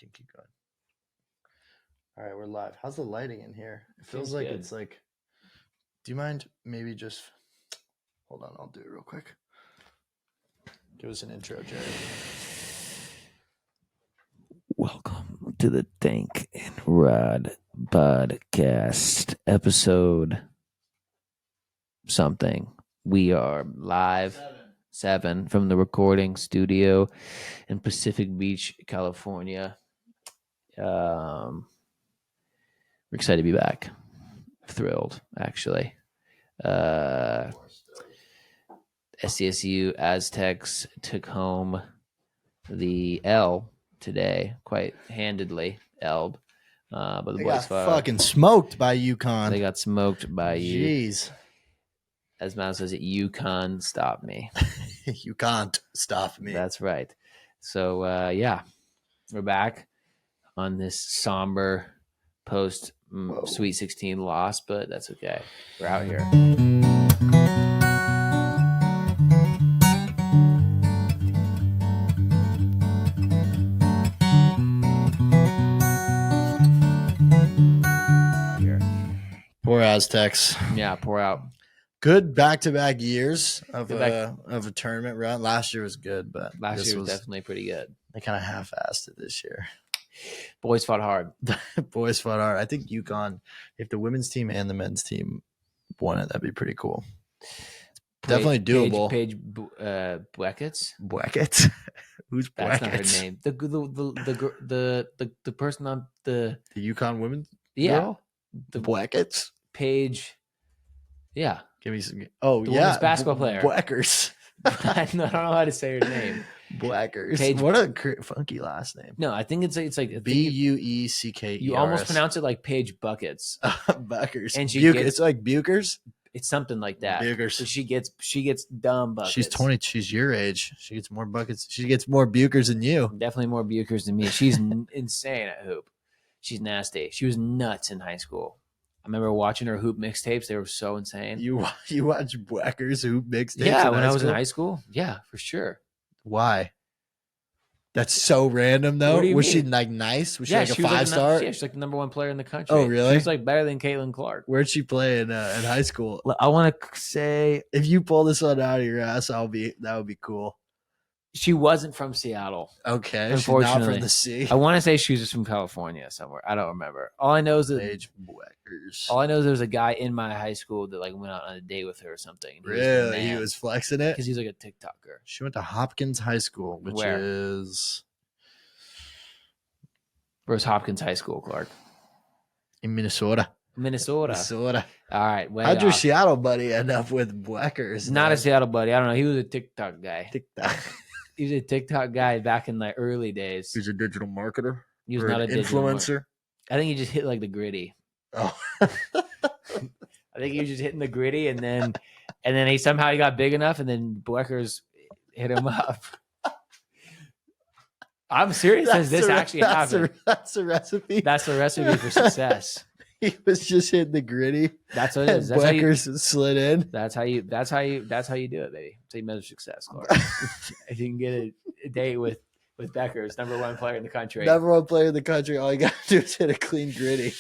can keep going. All right, we're live. How's the lighting in here? It feels like it's like. Do you mind maybe just hold on? I'll do it real quick. Give us an intro, Jerry. Welcome to the Think and Rod podcast, episode something. We are live 7 from the recording studio in Pacific Beach, California. We're excited to be back. Thrilled, actually. SCSU Aztecs took home the L today, quite handedly. But the They boys got fucking smoked by UConn. They got smoked by you. Jeez. As Mal says, you can't stop me. You can't stop me. That's right. So, yeah, we're back on this somber post Sweet 16 loss, but that's okay. We're out here. Poor Aztecs. Yeah, pour out. Good back-to-back years of a tournament run. Last year was good, but last year was definitely pretty good. They kind of half-assed it this year. Boys fought hard. Boys fought hard. I think UConn, if the women's team and the men's team won it, that'd be pretty cool. Definitely doable. Paige Bueckers. Bueckers? Who's Bueckers? That's not her name. The person on the UConn women's girl? The Bueckers? Paige. Yeah. Give me some. The women's basketball player. Bueckers. I don't know how to say her name. Bueckers. Paige. What a funky last name. No, I think it's like Bueckers. You almost pronounce it like Paige Buckets. Buckers. And it's like Bueckers. It's something like that. Bueckers. So she gets dumb buckets. She's 20. She's your age. She gets more buckets. She gets more Bueckers than you. Definitely more Bueckers than me. She's insane at hoop. She's nasty. She was nuts in high school. I remember watching her hoop mixtapes. They were so insane. You watch Bueckers hoop mixtapes? Yeah, when I was in high school. Yeah, for sure. Why? That's so random, though. Was she like nice? Was she like a 5-star? Yeah, she's like the number 1 player in the country. Oh, really? She's like better than Caitlin Clark. Where'd she play in high school? I want to say, if you pull this one out of your ass, that would be cool. She wasn't from Seattle. Okay, unfortunately, she's not from the sea. I want to say she was just from California somewhere. I don't remember. All I know is that Paige Bueckers. All I know is there was a guy in my high school that like went out on a date with her or something. Really, he was flexing it because he's like a TikToker. She went to Hopkins High School, which is where's Hopkins High School, Clark? In Minnesota. Minnesota. All right. How'd your Seattle buddy end up with Bueckers? Not a Seattle buddy. I don't know. He was a TikTok guy. TikTok. He was a TikTok guy back in the early days. He's a digital marketer. He was not a influencer. I think he just hit like the gritty. Oh. I think he was just hitting the gritty, and then he somehow got big enough, and then Bueckers hit him up. I'm serious. This actually happened. That's a recipe. That's the recipe for success. He was just hitting the gritty. That's what it is. That's Bueckers slid in. That's how you do it, baby. That's how you measure success, Clark. If you can get a date with Bueckers, number 1 player in the country. Number 1 player in the country. All you got to do is hit a clean gritty.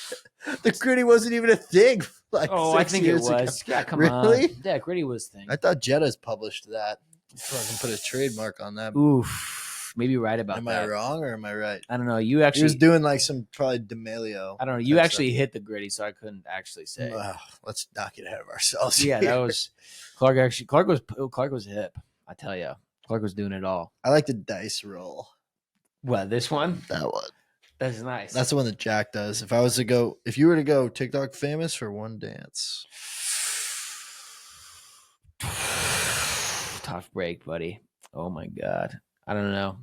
The gritty wasn't even a thing. I think it was. Ago. Yeah, come really? on. Yeah, gritty was a thing. I thought Jetta's published that. Fucking put a trademark on that. Oof. Maybe right about am that. Am I wrong or am I right? I don't know. You actually he was doing like some probably D'Amelio. I don't know. You actually hit the gritty, so I couldn't actually say. Let's not get ahead of ourselves. Yeah, that was Clark. Actually, Clark was hip. I tell you, Clark was doing it all. I like the dice roll. What, this one? That one. That's nice. That's the one that Jack does. If you were to go TikTok famous for one dance. Tough break, buddy. Oh my God. I don't know.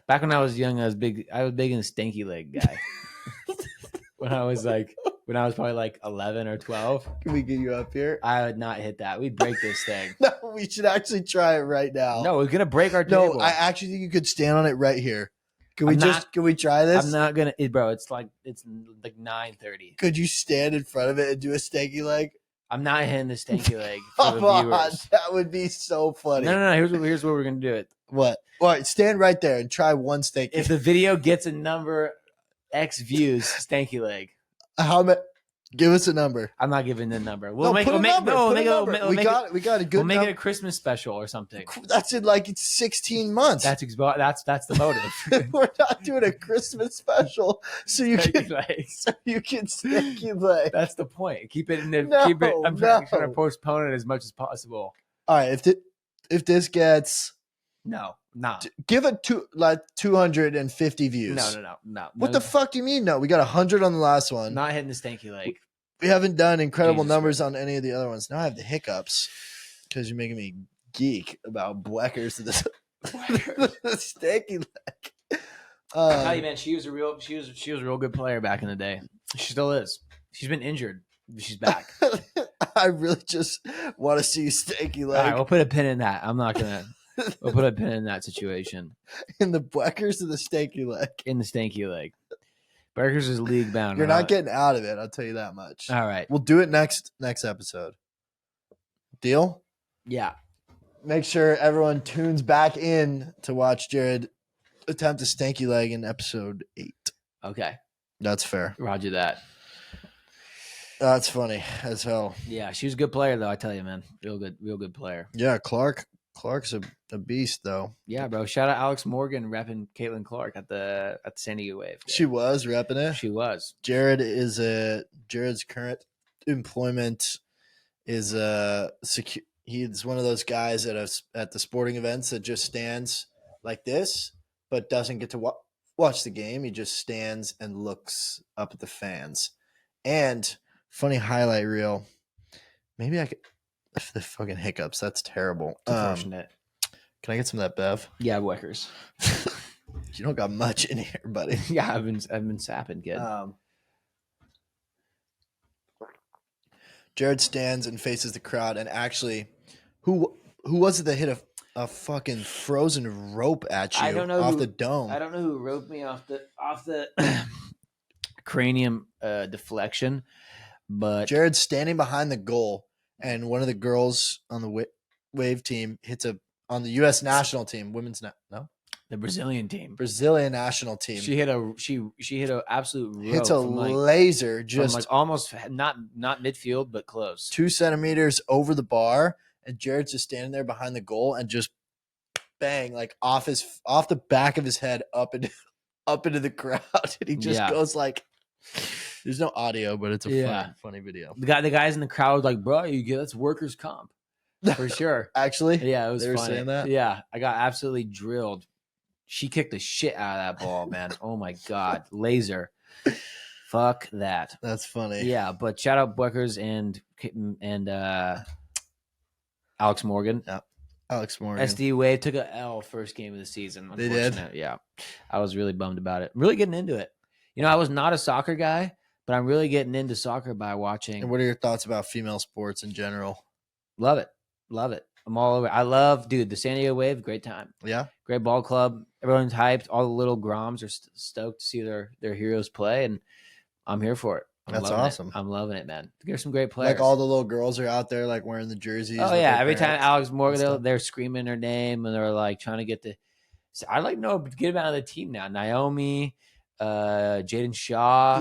Back when I was young, I was big in the stanky leg guy. when I was probably like 11 or 12. Can we get you up here? I would not hit that. We'd break this thing. No, we should actually try it right now. No, we're gonna break our table. No, I actually think you could stand on it right here. Can we try this? I'm not gonna, bro. It's like 9:30. Could you stand in front of it and do a stanky leg? I'm not hitting the stanky leg for the viewers. That would be so funny. No. Here's what we're gonna do it. What? All right, stand right there and try one stanky. If the video gets a number X views, stanky leg. How many? Give us a number. I'm not giving the number. We got a good. We'll make it a Christmas special or something. That's in like 16 months. That's the motive. We're not doing a Christmas special, so you can stanky leg. That's the point. Keep it. I'm trying to postpone it as much as possible. All right, if this gets give it 250 views. No. What the fuck do you mean? No, we got 100 on the last one. Not hitting the stanky leg. We haven't done incredible numbers on any of the other ones. Now I have the hiccups because you're making me geek about Bueckers to the stanky leg. Tell you, man, she was a real good player back in the day. She still is. She's been injured. She's back. I really just want to see stanky leg. All right, we'll put a pin in that. I'm not gonna. We'll put a pin in that situation. In the Bueckers or the stanky leg? In the stanky leg. Bueckers is league bound. You're not getting out of it. I'll tell you that much. All right. We'll do it next episode. Deal? Yeah. Make sure everyone tunes back in to watch Jared attempt a stanky leg in episode 8. Okay. That's fair. Roger that. That's funny as hell. Yeah, she was a good player though, I tell you, man. Real good player. Yeah, Clark's a beast, though. Yeah, bro. Shout out Alex Morgan repping Caitlin Clark at the San Diego Wave. She was repping it. She was. Jared's current employment is he's one of those guys at the sporting events that just stands like this, but doesn't get to watch the game. He just stands and looks up at the fans. And funny highlight reel. Maybe I could. The fucking hiccups. That's terrible. Unfortunate. Can I get some of that Bev? Yeah, Bueckers. You don't got much in here, buddy. Yeah, I've been sapping, kid. Jared stands and faces the crowd, and actually, who was it that hit a fucking frozen rope at you off the dome? I don't know who roped me off the cranium deflection, but Jared's standing behind the goal. And one of the girls on the Wave team hits on the U.S. national team, the Brazilian team, Brazilian national team. She hit a absolute rope hits a laser just like almost not midfield but close, 2 centimeters over the bar, and Jared's just standing there behind the goal and just bang like off the back of his head up into the crowd, and he just goes like. There's no audio, but it's a funny video. The guys in the crowd was like, bro, that's workers' comp. For sure. Actually? Yeah, it was they were funny. saying that? Yeah, I got absolutely drilled. She kicked the shit out of that ball, man. Oh, my God. Laser. Fuck that. That's funny. Yeah, but shout out Bueckers and Alex Morgan. Yeah. Alex Morgan. SD Wave took a L first game of the season. They did? Yeah. I was really bummed about it. Really getting into it. I was not a soccer guy. But I'm really getting into soccer by watching. And what are your thoughts about female sports in general? Love it. I'm all over. I love, the San Diego Wave. Great time. Yeah. Great ball club. Everyone's hyped. All the little Groms are stoked to see their heroes play, and I'm here for it. That's awesome. I'm loving it, man. There's some great players. Like all the little girls are out there, like wearing the jerseys. Oh yeah. Every time Alex Morgan, they're screaming her name, and they're like trying to get the. So I'd like to get him out of the team now. Naomi, Jaden Shaw.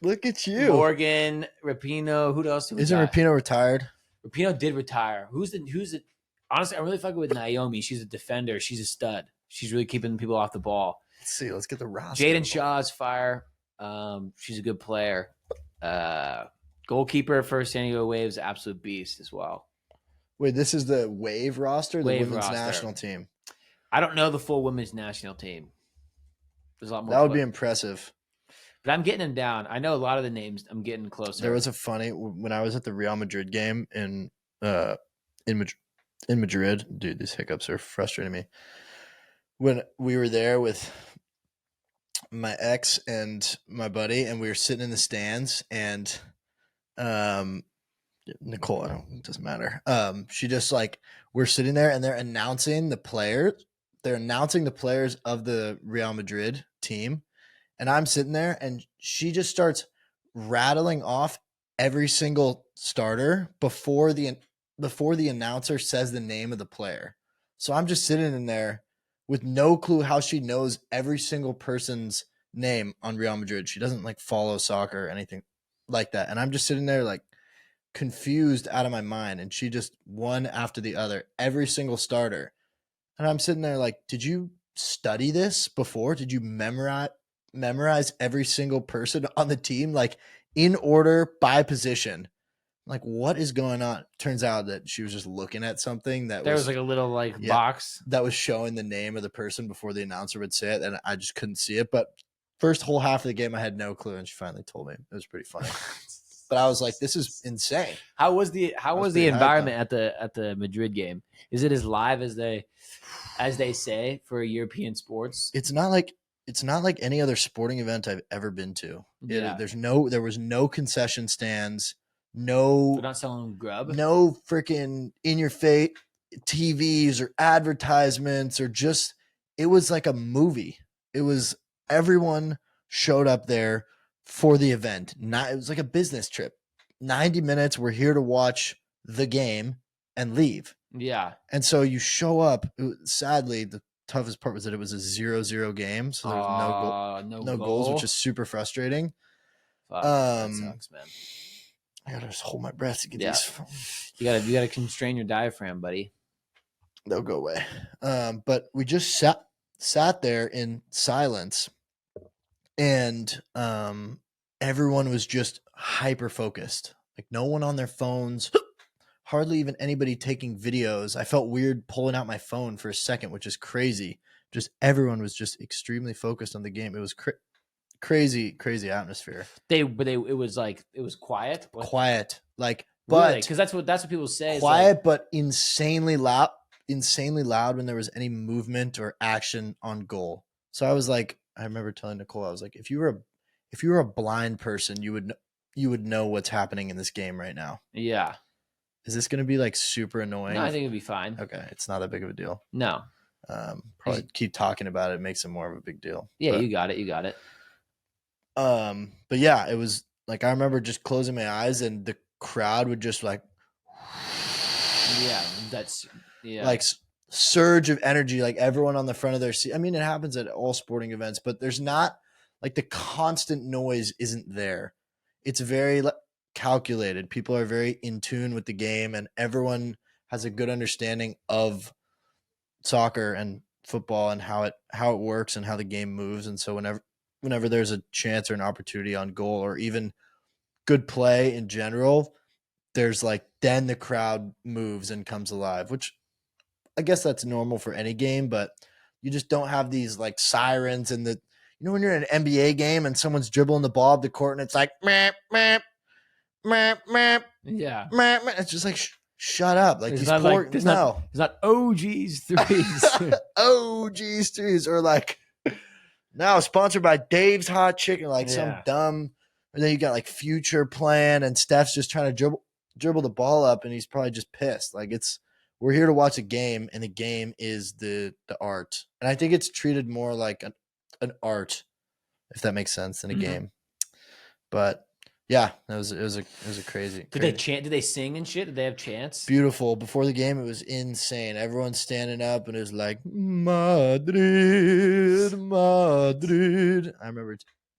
Look at you. Morgan, Rapinoe. Who else? Isn't Rapinoe retired? Rapinoe did retire. Who's the? Honestly, I'm really fucking with Naomi. She's a defender. She's a stud. She's really keeping people off the ball. Let's see. Let's get the roster. Jaden Shaw is fire. She's a good player. Goalkeeper for San Diego Waves, absolute beast as well. Wait, this is the Wave roster, the women's roster. National team. I don't know the full women's national team. There's a lot more. That would be impressive. But I'm getting them down. I know a lot of the names. I'm getting closer. There was when I was at the Real Madrid game in Madrid. Dude, these hiccups are frustrating me. When we were there with my ex and my buddy, and we were sitting in the stands, and Nicole, it doesn't matter. She just we're sitting there, and they're announcing the players. They're announcing the players of the Real Madrid team. And I'm sitting there, and she just starts rattling off every single starter before the announcer says the name of the player. So I'm just sitting in there with no clue how she knows every single person's name on Real Madrid. She doesn't like follow soccer or anything like that. And I'm just sitting there like confused out of my mind. And she just one after the other, every single starter. And I'm sitting there like, did you study this before? Did you memorize every single person on the team, like in order by position? Like, what is going on? Turns out that she was just looking at something that There was like a little like box that was showing the name of the person before the announcer would say it, and I just couldn't see it. But first whole half of the game, I had no clue, and she finally told me. It was pretty funny. But I was like, "This is insane." How was the environment at the Madrid game? Is it as live as they say for European sports? It's not like any other sporting event I've ever been to. Yeah. There was no concession stands. No, they're not selling grub. No freaking in your face TVs or advertisements or just, it was like a movie. It was, everyone showed up there for the event. It was like a business trip. 90 minutes. We're here to watch the game and leave. Yeah. And so you show up. Sadly, the toughest part was that it was a 0-0 game. So there was no goals, which is super frustrating. Fuck, that sucks, man. I gotta just hold my breath to get these. You gotta constrain your diaphragm, buddy. They'll go away. But we just sat there in silence, and everyone was just hyper focused. Like no one on their phones, hardly even anybody taking videos. I felt weird pulling out my phone for a second, which is crazy. Just everyone was just extremely focused on the game. It was crazy atmosphere. It was quiet. Quiet, like, but because that's what people say. Quiet, like, but insanely loud when there was any movement or action on goal. So I was like, I remember telling Nicole, I was like, if you were a blind person, you would know what's happening in this game right now. Yeah. Is this going to be like super annoying? No, I think it'd be fine. Okay, it's not that big of a deal. No. Probably keep talking about it makes it more of a big deal. Yeah, but, you got it. But yeah, it was like, I remember just closing my eyes and the crowd would just like, like surge of energy, like everyone on the front of their seat. I mean, it happens at all sporting events, but there's not like the constant noise isn't there. It's very calculated. People are very in tune with the game, and everyone has a good understanding of soccer and football and how it works and how the game moves. And so whenever there's a chance or an opportunity on goal or even good play in general, there's like, then the crowd moves and comes alive, which I guess that's normal for any game, but you just don't have these like sirens and when you're in an NBA game and someone's dribbling the ball up the court and it's like, meh, meh, meh, meh, yeah, meh, meh. It's just like, shut up. Like, it's these not poor, like, it's not OG's threes. OG's threes, or like, now sponsored by Dave's Hot Chicken, like some dumb, and then you got like Future Plan and Steph's just trying to dribble the ball up and he's probably just pissed. Like, we're here to watch a game, and the game is the art. And I think it's treated more like an art, if that makes sense, than a game. But yeah, it was a crazy. Did they chant? Did they sing and shit? Did they have chants? Beautiful. Before the game, it was insane. Everyone's standing up and it was like, Madrid, Madrid. I remember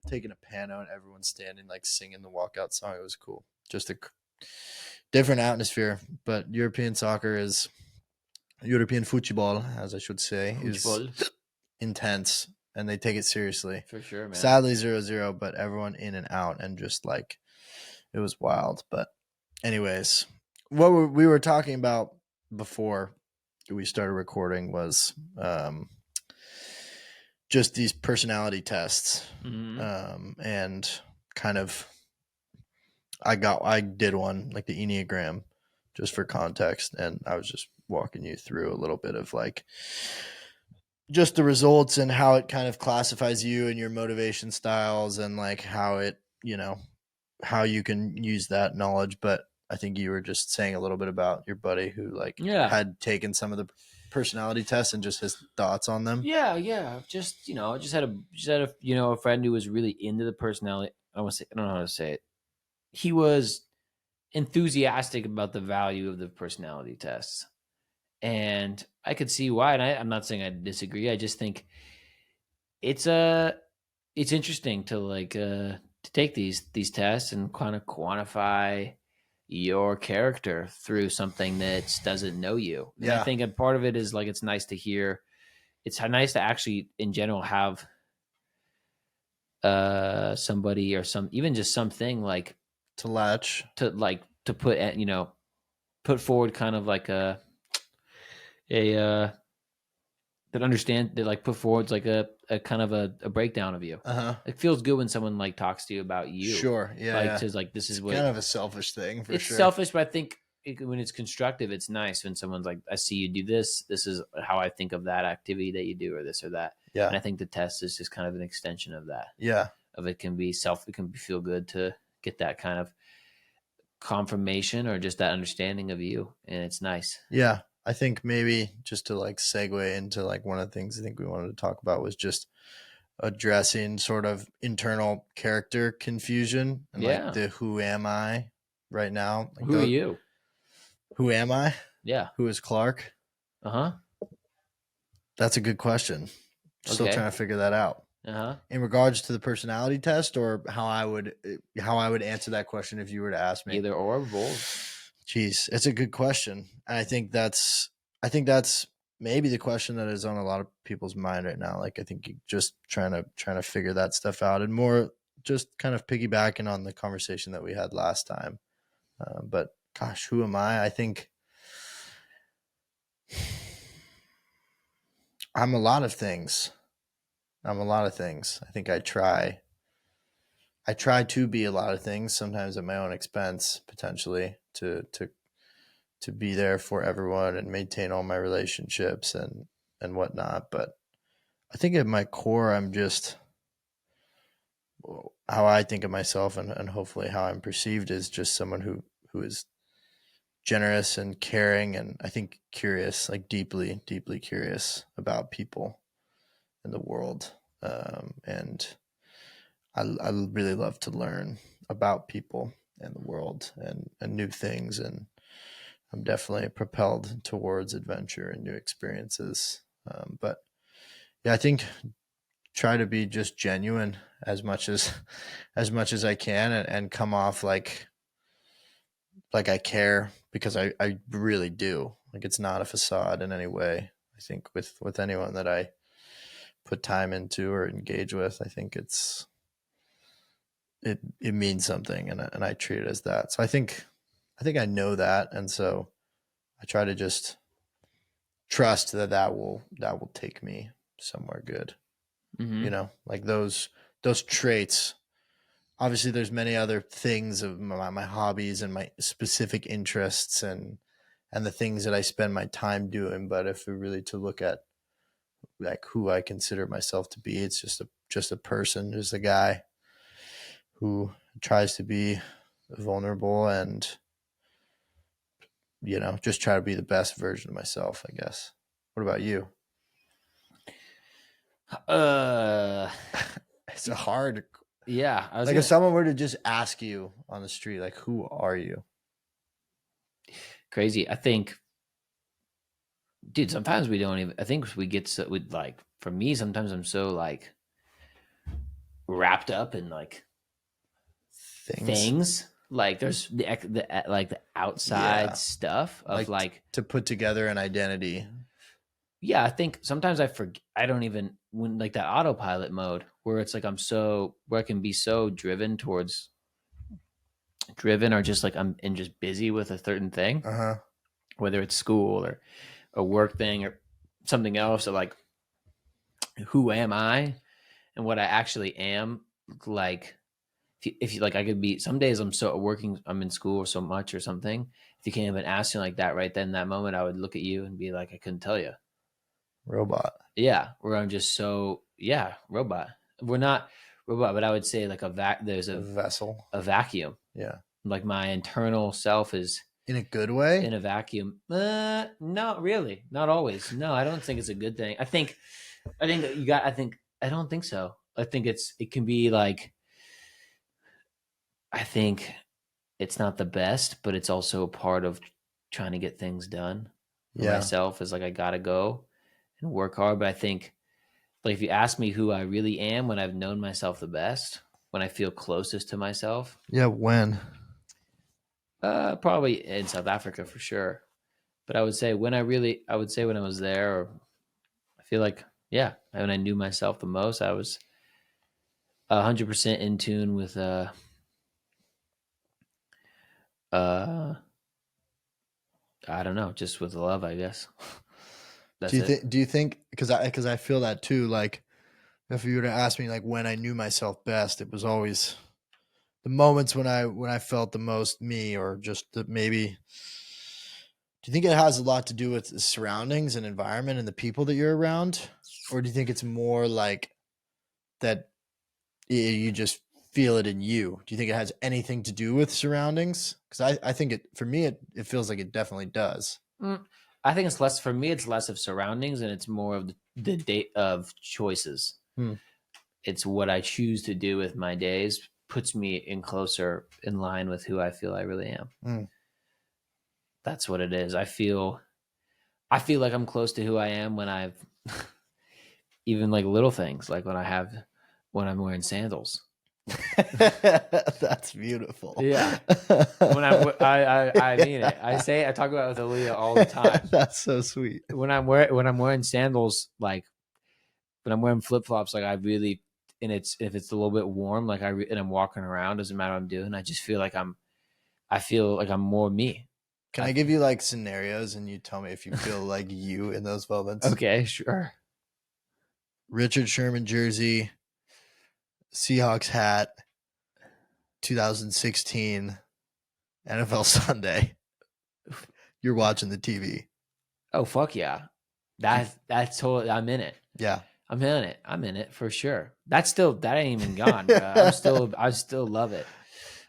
taking a pano and everyone standing, like singing the walkout song. It was cool. Just a different atmosphere. But European football, as I should say, is intense, and they take it seriously. For sure, man. Sadly 0-0, but everyone in and out, and just like, it was wild. But anyways, what we were talking about before we started recording was just these personality tests. And kind of, I did one, like the Enneagram, just for context, and I was just walking you through a little bit of like just the results and how it kind of classifies you and your motivation styles, and like how it, how you can use that knowledge. But I think you were just saying a little bit about your buddy who had taken some of the personality tests and just his thoughts on them. Yeah. Just had a friend who was really into the personality. I don't know how to say it. He was enthusiastic about the value of the personality tests. And I could see why. And I'm not saying I disagree. I just think it's interesting to like to take these tests and kind of quantify your character through something that doesn't know you. And I think a part of it is like it's nice to hear. It's nice to actually, in general, have somebody or even just something like to put forward kind of like a that understand that like put forward like a kind of a breakdown of you. It feels good when someone like talks to you about you. Sure. Yeah. Like to like this is what kind of a selfish thing for it's sure. selfish, but I think when it's constructive, it's nice when someone's like, I see you do this. This is how I think of that activity that you do, or this or that. Yeah. And I think the test is just kind of an extension of that. Yeah. Of it can feel good to get that kind of confirmation or just that understanding of you. And it's nice. Yeah. I think maybe just to like segue into like one of the things I think we wanted to talk about was just addressing sort of internal character confusion and like the who am I right now? Like who are you? Who am I? Yeah. Who is Clark? That's a good question. Still trying to figure that out. In regards to the personality test, or how I would answer that question if you were to ask me. Either or both. Jeez, it's a good question. And I think that's maybe the question that is on a lot of people's mind right now. Like I think you're just trying to figure that stuff out, and more just kind of piggybacking on the conversation that we had last time. But gosh, who am I? I think I'm a lot of things. I think I try to be a lot of things, sometimes at my own expense, potentially to be there for everyone and maintain all my relationships and whatnot. But I think at my core, I'm just, how I think of myself and hopefully how I'm perceived is just someone who is generous and caring, and I think curious, like deeply, deeply curious about people in the world. And I really love to learn about people and the world and new things. And I'm definitely propelled towards adventure and new experiences. But yeah, I think try to be just genuine as much as I can, and come off like I care, because I really do. Like it's not a facade in any way. I think with anyone that I put time into or engage with, I think it means something, and I treat it as that. So I think I know that, and so I try to just trust that will take me somewhere good. Like those traits. Obviously there's many other things of my hobbies and my specific interests and the things that I spend my time doing. But if we really to look at like who I consider myself to be, it's just a person, just a guy who tries to be vulnerable and, just try to be the best version of myself, I guess. What about you? It's a hard. Yeah. If someone were to just ask you on the street, like, who are you? Crazy. I think, dude, sometimes we don't even, I think we get so, with like, for me, sometimes I'm so like wrapped up in like things. Like there's the outside stuff of like to put together an identity. Yeah, I think sometimes I forget. I don't even when like that autopilot mode where it's like where I can be so driven or just like I'm just busy with a certain thing, whether it's school or a work thing or something else, or like who am I and what I actually am. Like if you like, I could be, some days I'm in school so much or something. If you can't even ask me like that right then, that moment, I would look at you and be like, I couldn't tell you. Robot. Yeah. Where I'm just robot. We're not robot, but I would say like there's a vessel, a vacuum. Yeah. Like my internal self is in a good way, in a vacuum. Not really. Not always. No, I don't think it's a good thing. I don't think so. I think it can be like, I think it's not the best, but it's also a part of trying to get things done for myself. Is like, I gotta go and work hard. But I think, like, if you ask me who I really am when I've known myself the best, when I feel closest to myself. Yeah, when? Probably in South Africa for sure. But I would say when I was there, or I feel like, yeah, when I knew myself the most, I was 100% in tune with I don't know, just with love, I guess. That's it. Do you think, because I feel that too, like, if you were to ask me, like, when I knew myself best, it was always the moments when I felt the most me, or just maybe. Do you think it has a lot to do with the surroundings and environment and the people that you're around, or do you think it's more like that you just feel it in you? Do you think it has anything to do with surroundings? Because I think for me it feels like it definitely does. I think it's less, for me, it's less of surroundings and it's more of the date of choices. It's what I choose to do with my days puts me in closer in line with who I feel I really am. That's what it is. I feel like I'm close to who I am when I've even like little things, like when I'm wearing sandals. That's beautiful. Yeah. I mean it. I talk about it with Aaliyah all the time. That's so sweet. When I'm wearing sandals, like when I'm wearing flip-flops, like I really, and if it's a little bit warm, like and I'm walking around, doesn't matter what I'm doing, I just feel like I'm more me. Can I give you like scenarios and you tell me if you feel like you in those moments? Okay, sure. Richard Sherman jersey, Seahawks hat, 2016 NFL Sunday. You're watching the TV. Oh, fuck yeah. That's totally, I'm in it. Yeah. I'm in it for sure. That ain't even gone, bro. I still love it.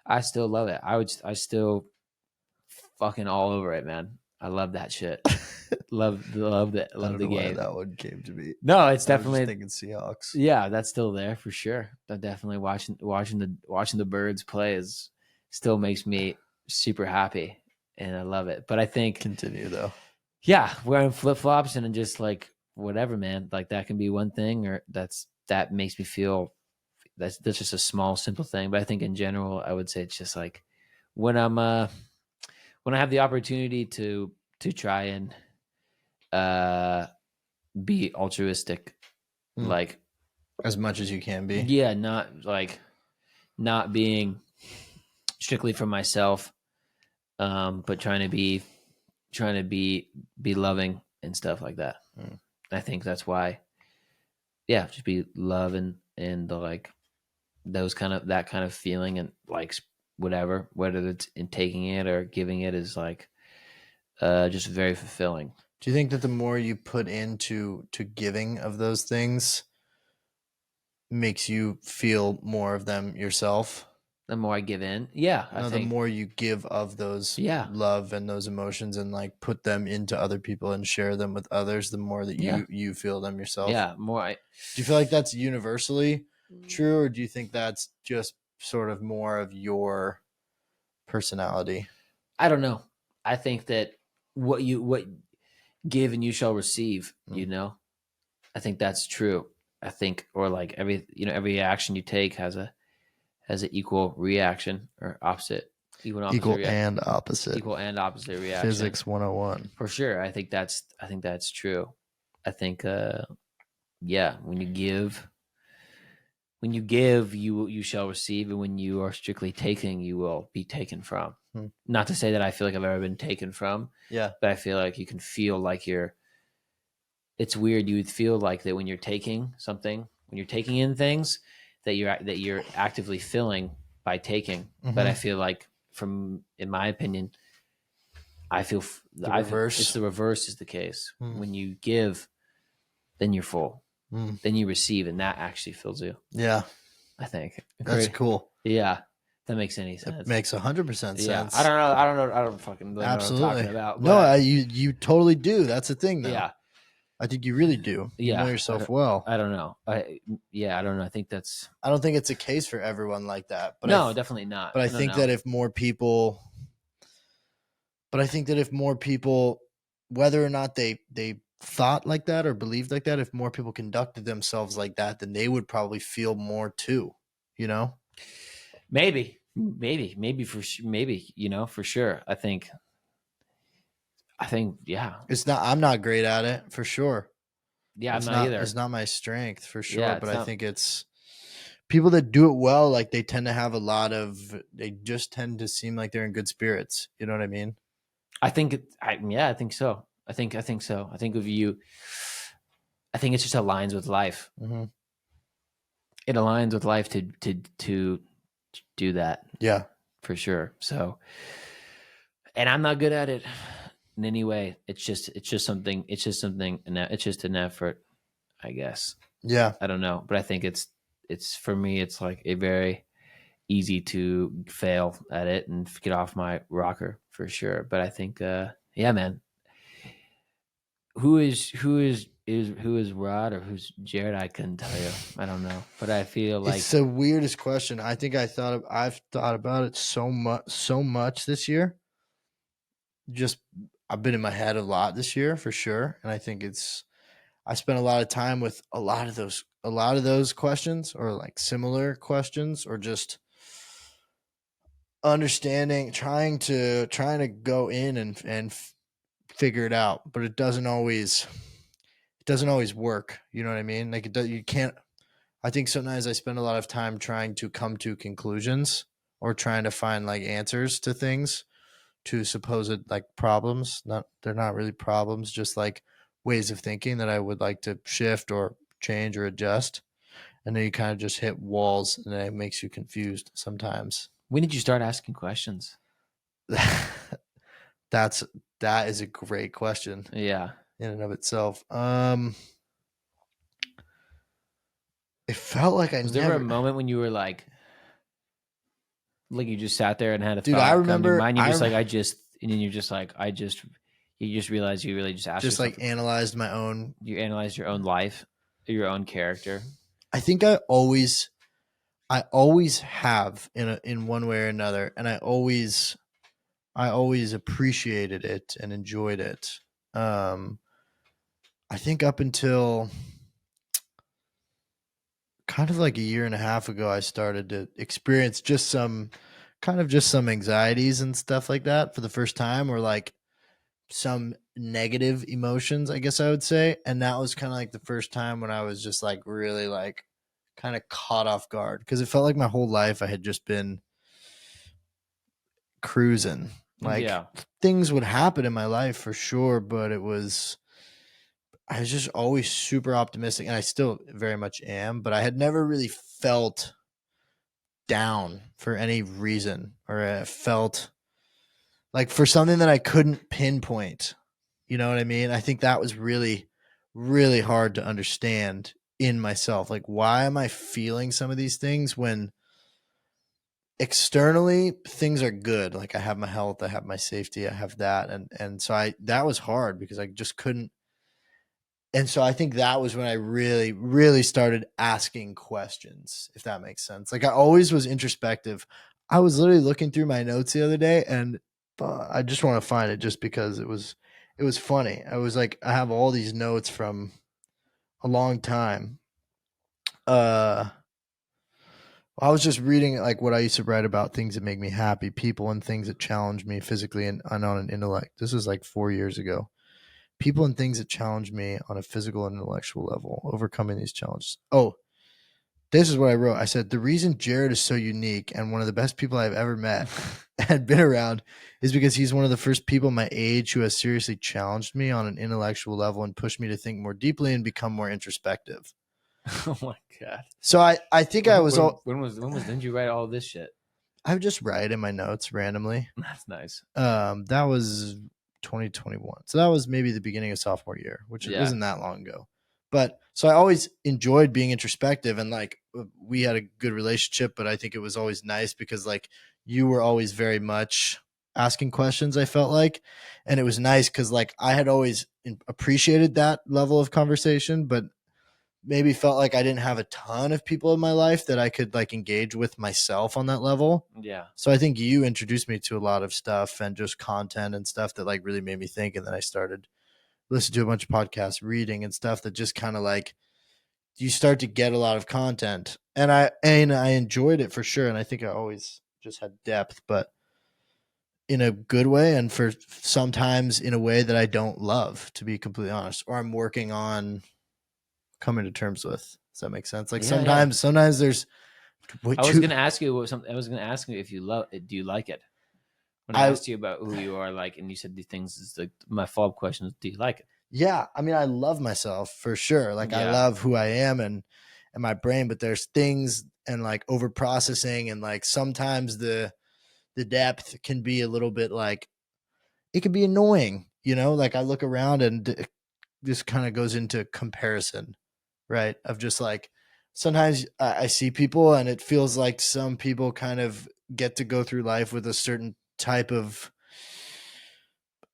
I still love it. I still fucking all over it, man. I love that shit. love the game. I don't know why that one came to me. No, it's definitely thinking Seahawks. Yeah, that's still there for sure. But definitely watching the birds play still makes me super happy, and I love it. But I think continue though. Yeah, wearing flip flops and just like whatever, man. Like that can be one thing, or that makes me feel that's just a small, simple thing. But I think in general, I would say it's just like when I have the opportunity to try and be altruistic, like as much as you can be. Yeah, not being strictly for myself, but trying to be loving and stuff like that. I think that's why, yeah, just be love and the like that kind of feeling, and like whatever, whether it's in taking it or giving it, is like just very fulfilling. Do you think that the more you put into giving of those things makes you feel more of them yourself? The more I give in, yeah. I think the more you give of those love and those emotions and like put them into other people and share them with others, the more that you feel them yourself. Yeah, more. Do you feel like that's universally true, or do you think that's just sort of more of your personality? I don't know. I think that what give and you shall receive, you know? I think that's true. I think, or like every action you take has an equal reaction, or opposite. Equal and opposite reaction. Physics 101. For sure. I think that's true. I think yeah, when you give, you shall receive, and when you are strictly taking, you will be taken from. Not to say that I feel like I've ever been taken from. Yeah. But I feel like you can feel like it's weird. You would feel like that when you're taking something, when you're taking in things, that you're actively filling by taking. But I feel like, in my opinion, I feel reverse. It's the reverse is the case. When you give, then you're full. Then you receive, and that actually fills you. Yeah. I think that's cool. Yeah. That makes any sense. It makes 100% sense. Yeah. I don't know. I don't fucking know what I'm talking about. No, you totally do. That's the thing though. Yeah. I think you really do. You know yourself well. I don't know. I don't know. I think that's. I don't think it's a case for everyone like that. But No, definitely not. But I think that if more people, whether or not they thought like that or believed like that, if more people conducted themselves like that, then they would probably feel more too. You know, maybe for sure. I think yeah. It's not. I'm not great at it for sure. Yeah, I'm not either. It's not my strength for sure. Yeah, but I think it's people that do it well. Like they tend to have they just tend to seem like they're in good spirits. You know what I mean? I think I think so. I think so. I think I think it just aligns with life. Mm-hmm. It aligns with life to do that. Yeah, for sure. So, and I'm not good at it in any way. It's just something. It's just an effort, I guess. Yeah. I don't know, but I think it's for me. It's like a very easy to fail at it and get off my rocker for sure. But I think, yeah, man. Who is Rod or who's Jared? I couldn't tell you. I don't know, but I feel like it's the weirdest question. I think I've thought about it so much this year. Just I've been in my head a lot this year for sure, and I think I spent a lot of time with a lot of those questions, or like similar questions, or just understanding, trying to go in and figure it out, but it doesn't always work. You know what I mean? Like you can't. I think sometimes I spend a lot of time trying to come to conclusions or trying to find like answers to things, to supposed like problems. They're not really problems, just like ways of thinking that I would like to shift or change or adjust. And then you kind of just hit walls, and it makes you confused sometimes. When did you start asking questions? That is a great question. Yeah. In and of itself. It felt like was there a moment when you were like you just sat there and had a thought? I remember. And you're just and then you're just like, you just realized you really just asked. Just like analyzed my own. You analyzed your own life, your own character. I think I always have in one way or another, and I always appreciated it and enjoyed it. I think up until kind of like a year and a half ago, I started to experience just some anxieties and stuff like that for the first time, or like some negative emotions, I guess I would say. And that was kind of like the first time when I was just like really like kind of caught off guard, because it felt like my whole life I had just been cruising. Like things would happen in my life for sure, but I was just always super optimistic, and I still very much am, but I had never really felt down for any reason, or I felt like for something that I couldn't pinpoint. You know what I mean? I think that was really, really hard to understand in myself. Like, why am I feeling some of these things when externally things are good? Like I have my health, I have my safety, I have that. And so that was hard because I just couldn't. And so I think that was when I really, really started asking questions, if that makes sense. Like I always was introspective. I was literally looking through my notes the other day, and I just want to find it just because it was funny. I was like, I have all these notes from a long time. I was just reading like what I used to write about things that make me happy, people and things that challenge me physically and on an intellect. This was like 4 years ago. People and things that challenge me on a physical and intellectual level, overcoming these challenges. Oh, this is what I wrote. I said, the reason Jared is so unique and one of the best people I've ever met and been around is because he's one of the first people my age who has seriously challenged me on an intellectual level and pushed me to think more deeply and become more introspective. Oh my God. So I think I was didn't you write all this shit? I would just write in my notes randomly. That's nice. That was 2021. So that was maybe the beginning of sophomore year, which isn't that long ago. But so I always enjoyed being introspective, and like we had a good relationship, but I think it was always nice because like you were always very much asking questions, I felt like. And it was nice because like I had always appreciated that level of conversation, but maybe felt like I didn't have a ton of people in my life that I could like engage with myself on that level. Yeah. So I think you introduced me to a lot of stuff and just content and stuff that like really made me think. And then I started listening to a bunch of podcasts, reading and stuff that just kind of like you start to get a lot of content. And I enjoyed it for sure. And I think I always just had depth, but in a good way and for sometimes in a way that I don't love, to be completely honest, or I'm working on coming to terms with. Does that make sense? Like sometimes there's I was gonna ask you if you love it. Do you like it? When I asked you about who you are, like, and you said these things, is like my follow-up question is, do you like it? Yeah, I mean, I love myself for sure. Like, I love who I am and my brain, but there's things and like over processing and like sometimes the depth can be a little bit like it can be annoying, you know. Like I look around and this kind of goes into comparison, right? Of just like sometimes I see people and it feels like some people kind of get to go through life with a certain type of,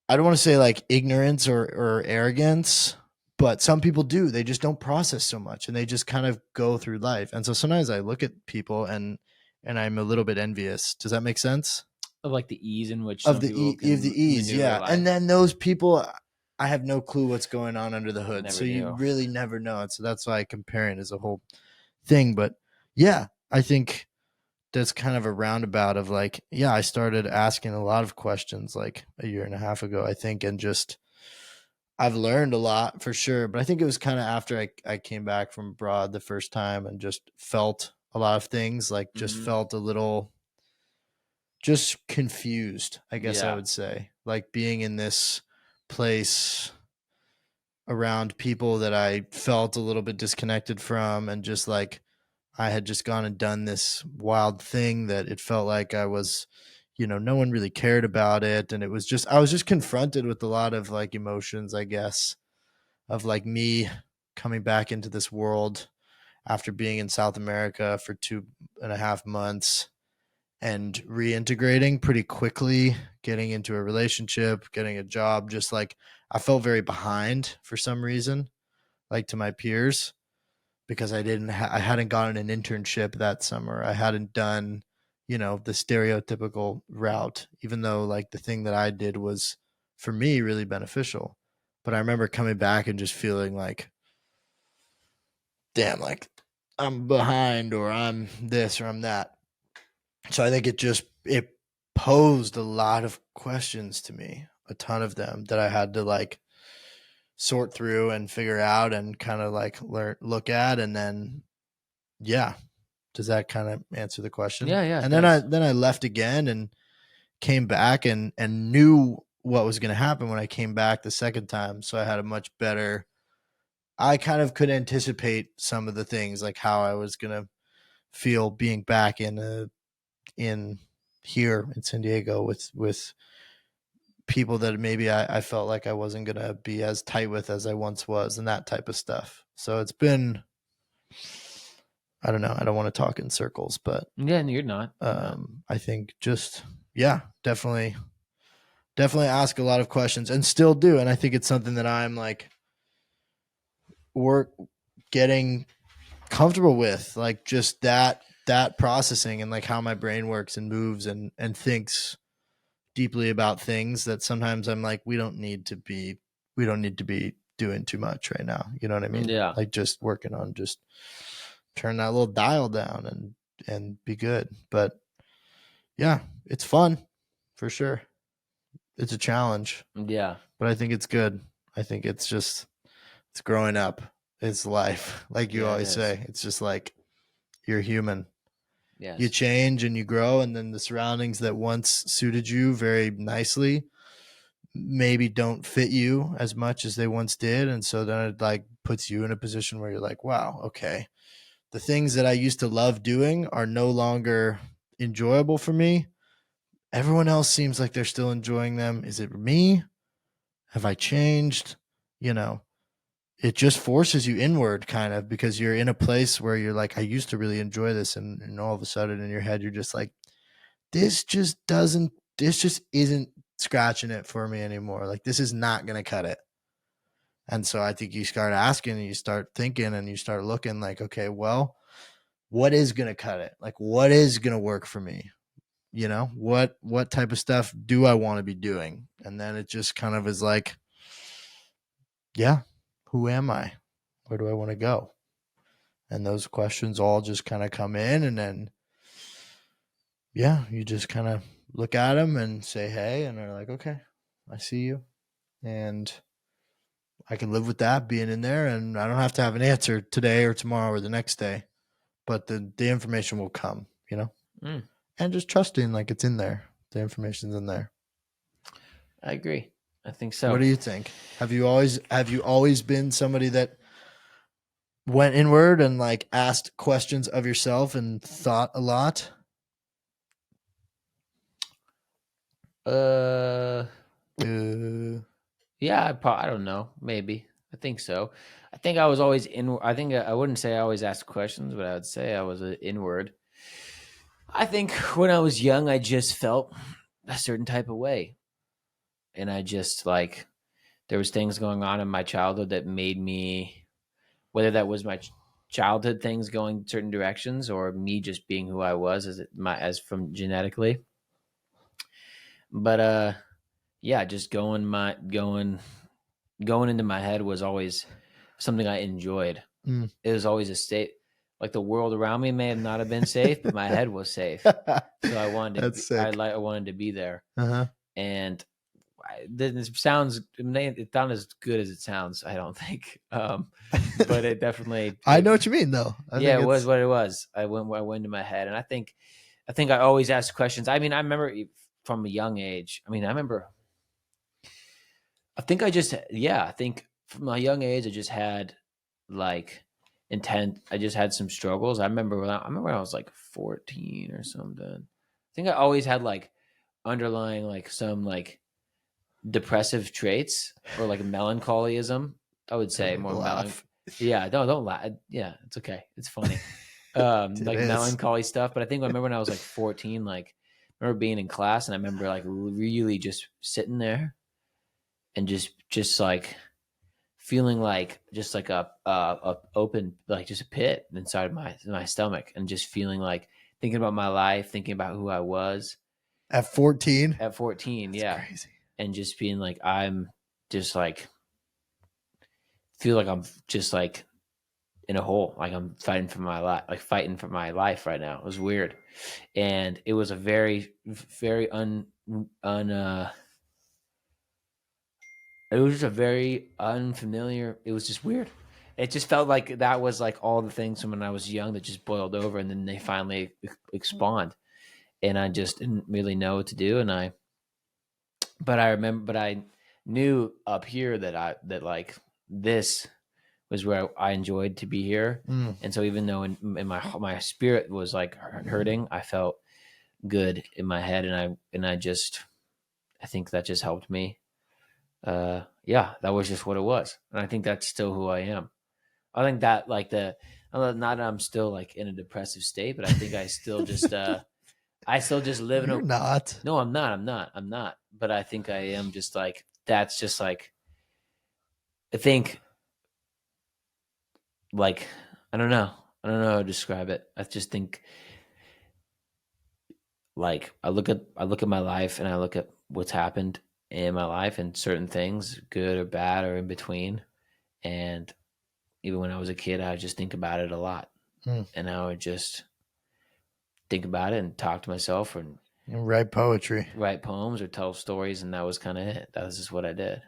I don't want to say like ignorance or arrogance, but some people do. They just don't process so much and they just kind of go through life. And so sometimes I look at people and I'm a little bit envious. Does that make sense? Of like the ease in which Of the ease, yeah. life. And then those people, I have no clue what's going on under the hood. So you knew. really never know it. So that's why comparing is a whole thing. But yeah, I think that's kind of a roundabout of like, yeah, I started asking a lot of questions like a year and a half ago, I think, and just I've learned a lot for sure. But I think it was kind of after I came back from abroad the first time and just felt a lot of things, like just felt a little just confused, I guess I would say, like being in this place around people that I felt a little bit disconnected from and just like I had just gone and done this wild thing that it felt like I was, you know, no one really cared about it. And it was just, I was just confronted with a lot of like emotions, I guess, of like me coming back into this world after being in South America for 2.5 months and reintegrating pretty quickly, getting into a relationship, getting a job. Just like I felt very behind for some reason, like to my peers, because I hadn't gotten an internship that summer. I hadn't done, you know, the stereotypical route, even though like the thing that I did was for me really beneficial. But I remember coming back and just feeling like, damn, like I'm behind or I'm this or I'm that. So I think it posed a lot of questions to me, a ton of them that I had to like sort through and figure out and kind of like look at. And then, yeah. Does that kind of answer the question? Yeah. And then I left again and came back and knew what was going to happen when I came back the second time. So I had a much better, I kind of could anticipate some of the things, like how I was going to feel being back in here in San Diego with people that maybe I felt like I wasn't going to be as tight with as I once was and that type of stuff. So it's been, I don't know. I don't want to talk in circles, but yeah, no, you're not. I think just, yeah, definitely ask a lot of questions and still do. And I think it's something that I'm like getting comfortable with, like just that processing and like how my brain works and moves and thinks deeply about things that sometimes I'm like, we don't need to be doing too much right now. You know what I mean? Yeah. Like just working on just turn that little dial down and be good. But yeah, it's fun for sure. It's a challenge. Yeah. But I think it's good. I think it's growing up. It's life. Like you always say, it's just like you're human. Yes. You change and you grow, and then the surroundings that once suited you very nicely maybe don't fit you as much as they once did. And so then it like puts you in a position where you're like, wow, okay, the things that I used to love doing are no longer enjoyable for me. Everyone else seems like they're still enjoying them. Is it me? Have I changed? You know, it just forces you inward kind of, because you're in a place where you're like, I used to really enjoy this. And all of a sudden in your head, you're just like, this just doesn't this just isn't scratching it for me anymore. Like, this is not going to cut it. And so I think you start asking and you start thinking and you start looking like, okay, well, what is going to cut it? Like, what is going to work for me? You know, what type of stuff do I want to be doing? And then it just kind of is like, yeah, who am I? Where do I want to go? And those questions all just kind of come in, and then, yeah, you just kind of look at them and say, hey, and they're like, okay, I see you. And I can live with that being in there, and I don't have to have an answer today or tomorrow or the next day, but the information will come, you know? And just trusting like it's in there. The information's in there. I agree. I think so. What do you think? Have you always been somebody that went inward and like asked questions of yourself and thought a lot? Yeah, I don't know. Maybe. I think so. I think I was always inward. I think I wouldn't say I always asked questions, but I would say I was inward. I think when I was young, I just felt a certain type of way. And I just like, there was things going on in my childhood that made me, whether that was my childhood things going certain directions or me just being who I was as from genetically. But yeah, just going into my head was always something I enjoyed. It was always a state, like the world around me may not have been safe, but my head was safe. So I wanted I wanted to be there. And this sounds, it's not as good as it sounds, I don't think. But it definitely. I know what you mean, though. It was what it was. I went into my head, and I think I always asked questions. I mean, I remember from a young age. I think from a young age, I just had like intent. I just had some struggles. I remember when I was like 14 or something. I think I always had like underlying like some like depressive traits or like melancholyism. I would say more melancholy. Yeah, don't laugh. Yeah, it's okay. It's funny. Like melancholy stuff. But I think I remember when I was like 14, like I remember being in class and I remember like really just sitting there and just like feeling like just like a open, like just a pit inside my stomach, and just feeling like thinking about my life, thinking about who I was at 14. At 14, that's yeah, crazy. And just being like, I'm just like feel like I'm just like in a hole, like I'm fighting for my life right now. It was weird, and it was a very it was just a very unfamiliar. It was just weird. It just felt like that was like all the things from when I was young that just boiled over, and then they finally spawned, and I just didn't really know what to do. But I knew up here that like this was where I enjoyed to be here, and so even though in my spirit was like hurting, I felt good in my head, and I think that just helped me. Yeah, that was just what it was, and I think that's still who I am. I think that like not that I'm still like in a depressive state, but I think I still just I still just live in a. You're not. No, I'm not. But I think I am just like, that's just like, I think like, I don't know how to describe it. I just think like I look at my life and I look at what's happened in my life and certain things, good or bad or in between. And even when I was a kid, I would just think about it a lot. And I would just think about it and talk to myself and write poetry, write poems, or tell stories. And that was kind of it. That was just what I did.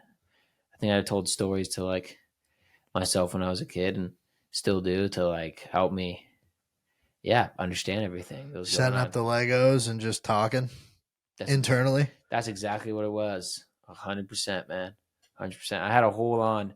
I think I told stories to like myself when I was a kid, and still do, to like help me, understand everything. Setting up the Legos and just talking internally. That's exactly what it was. 100%, man. 100%. I had a whole on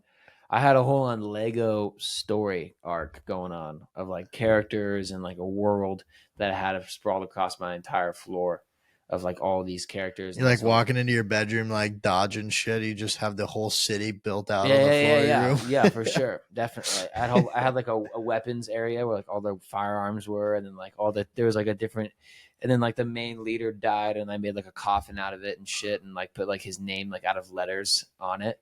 Lego story arc going on of like characters and like a world that I had sprawled across my entire floor of like all these characters. You're like walking into your bedroom, like dodging shit. You just have the whole city built out Yeah, on the yeah, floor of your yeah, room. yeah, for sure, definitely. I had like a weapons area where like all the firearms were, and then like there was like a different, and then like the main leader died, and I made like a coffin out of it and shit, and like put like his name like out of letters on it,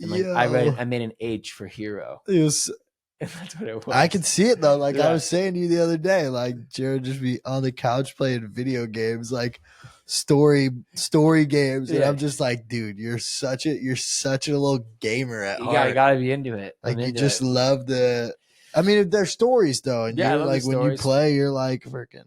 and like I made an H for hero. It was. And that's what it was. I can see it though. Like Yeah. I was saying to you the other day, like Jared just be on the couch playing video games, like story games, and Yeah. I'm just like, dude, you're such a little gamer at You heart. gotta be into it. Like you just love the. I mean, they're stories though, and Yeah, I you're love like the when you stories. play, you're like freaking.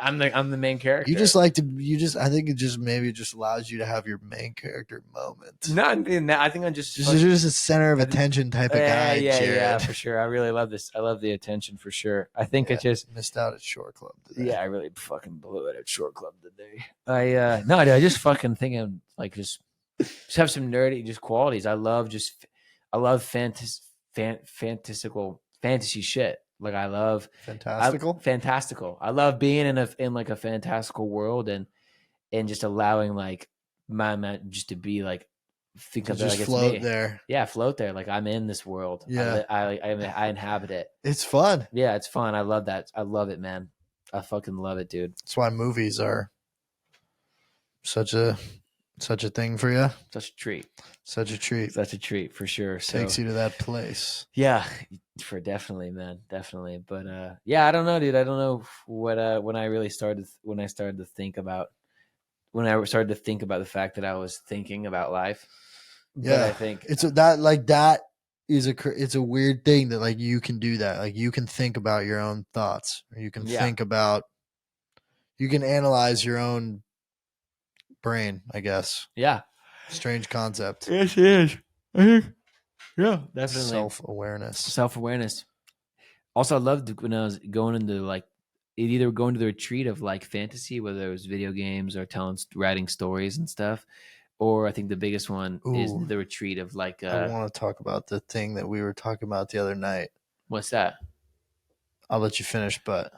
I'm the main character. You just like to. You just. I think it just maybe just allows you to have your main character moment. Not in that. I think I'm just You're just a center of attention type of guy. Yeah, for sure. I really love this. I love the attention for sure. I think it just missed out at Short Club today. Yeah, I really fucking blew it at Short Club today. No, dude, I just fucking thinking like just have some nerdy just qualities. I love fantasy shit. Like I love fantastical. I love being in like a fantastical world and just allowing like my man just to be like think of it like float it's me. there. Yeah, float there. Like I'm in this world. Yeah, I inhabit it. It's fun. Yeah, it's fun. I love that. I love it, man. I fucking love it, dude. That's why movies are such a thing for you. Such a treat. Such a treat for sure. Takes you to that place. Yeah, for definitely, man, definitely. But yeah, I don't know, dude. I don't know what when I started to think about the fact that I was thinking about life. Yeah, but I think it's it's a weird thing that like you can do that. Like you can think about your own thoughts, or you can you can analyze your own brain, I guess. Yeah. Strange concept. Yes, it is. Yeah, definitely. Self-awareness. Also, I loved when I was going into like either going to the retreat of like fantasy, whether it was video games or writing stories and stuff, or I think the biggest one is the retreat of like. I want to talk about the thing that we were talking about the other night. What's that? I'll let you finish, but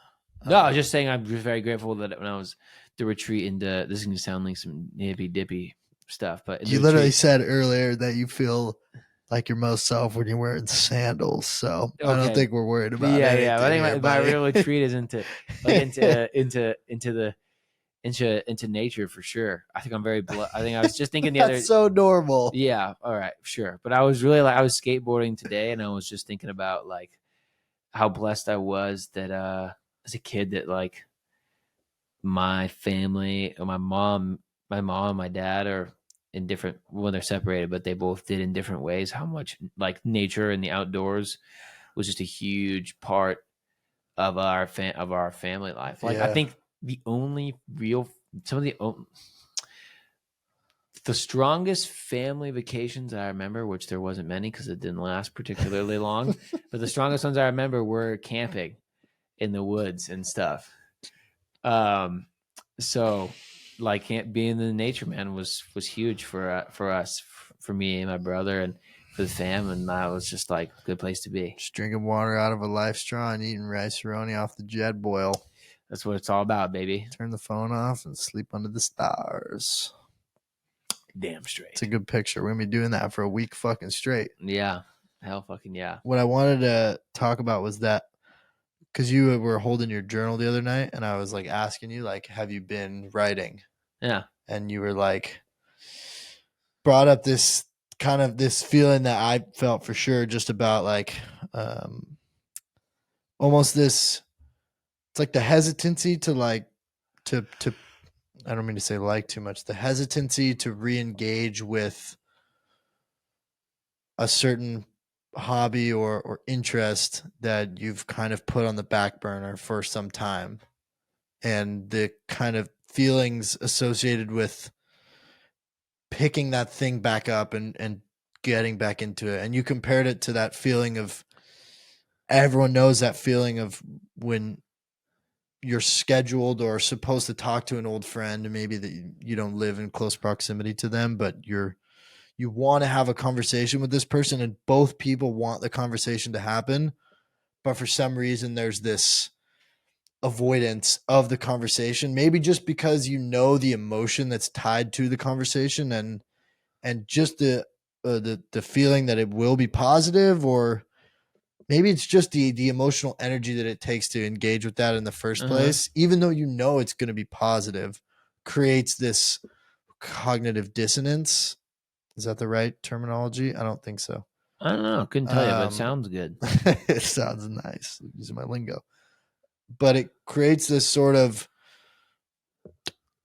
no, I was just saying I'm just very grateful that when I was the retreat into this is going to sound like some nippy dippy stuff, but you literally said earlier that you feel like your most self when you're wearing sandals. So I don't think we're worried about it. Yeah. I think my real retreat is into nature for sure. I think I'm very. I think I was just thinking the other. That's so normal. Yeah. All right. Sure. But I was really I was skateboarding today, and I was just thinking about like how blessed I was that as a kid that like my family or my mom, my dad are in different when they're separated, but they both did in different ways. How much like nature and the outdoors was just a huge part of our family life. Like I think the only real the strongest family vacations I remember, which there wasn't many because it didn't last particularly long, but the strongest ones I remember were camping in the woods and stuff. So like being in the nature, man, was huge for us, for me and my brother and for the fam, and that was just like a good place to be. Just drinking water out of a life straw and eating rice-a-roni off the jet boil. That's what it's all about, baby. Turn the phone off and sleep under the stars. Damn straight. It's a good picture. We're gonna be doing that for a week fucking straight. Yeah. Hell fucking yeah. What I wanted to talk about was that because you were holding your journal the other night, and I was like asking you, like, have you been writing? Yeah. And you were like, brought up this kind of this feeling that I felt for sure, just about like, almost this. It's like the hesitancy to like, to. I don't mean to say like too much. The hesitancy to re-engage with a certain hobby or interest that you've kind of put on the back burner for some time, and the kind of feelings associated with picking that thing back up and getting back into it. And you compared it to that feeling of, everyone knows that feeling of when you're scheduled or supposed to talk to an old friend, and maybe that you don't live in close proximity to them, but you want to have a conversation with this person, and both people want the conversation to happen, but for some reason there's this avoidance of the conversation, maybe just because you know the emotion that's tied to the conversation, and just the feeling that it will be positive, or maybe it's just the emotional energy that it takes to engage with that in the first place, even though you know it's going to be positive, creates this cognitive dissonance. Is that the right terminology? I don't think so. I don't know. Couldn't tell you, but it sounds good. It sounds nice using my lingo. But it creates this sort of,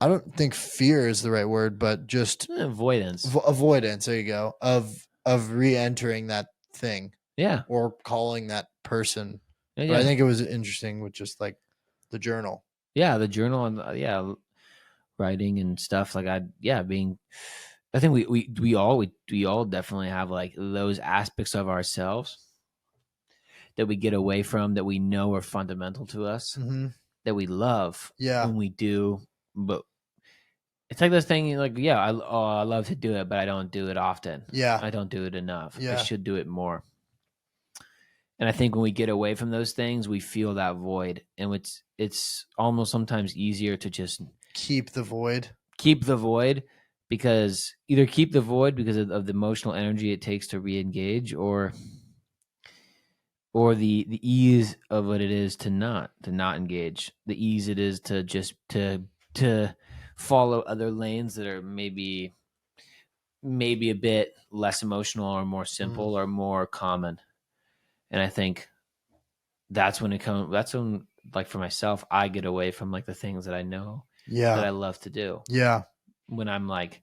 I don't think fear is the right word, but just avoidance. Avoidance. There you go. Of re-entering that thing. Yeah. Or calling that person. Yeah. But I think it was interesting with just like the journal. Yeah, the journal and writing and stuff like I think we all definitely have like those aspects of ourselves that we get away from, that we know are fundamental to us, that we love when we do, but it's like this thing like, I love to do it, but I don't do it often. I don't do it enough. I should do it more. And I think when we get away from those things, we feel that void, and it's almost sometimes easier to just keep the void, because either keep the void because of the emotional energy it takes to re-engage, or the ease of what it is to not engage, the ease it is to just to follow other lanes that are maybe a bit less emotional or more simple or more common. And I think that's when like for myself, I get away from like the things that I know that I love to do. When I'm like,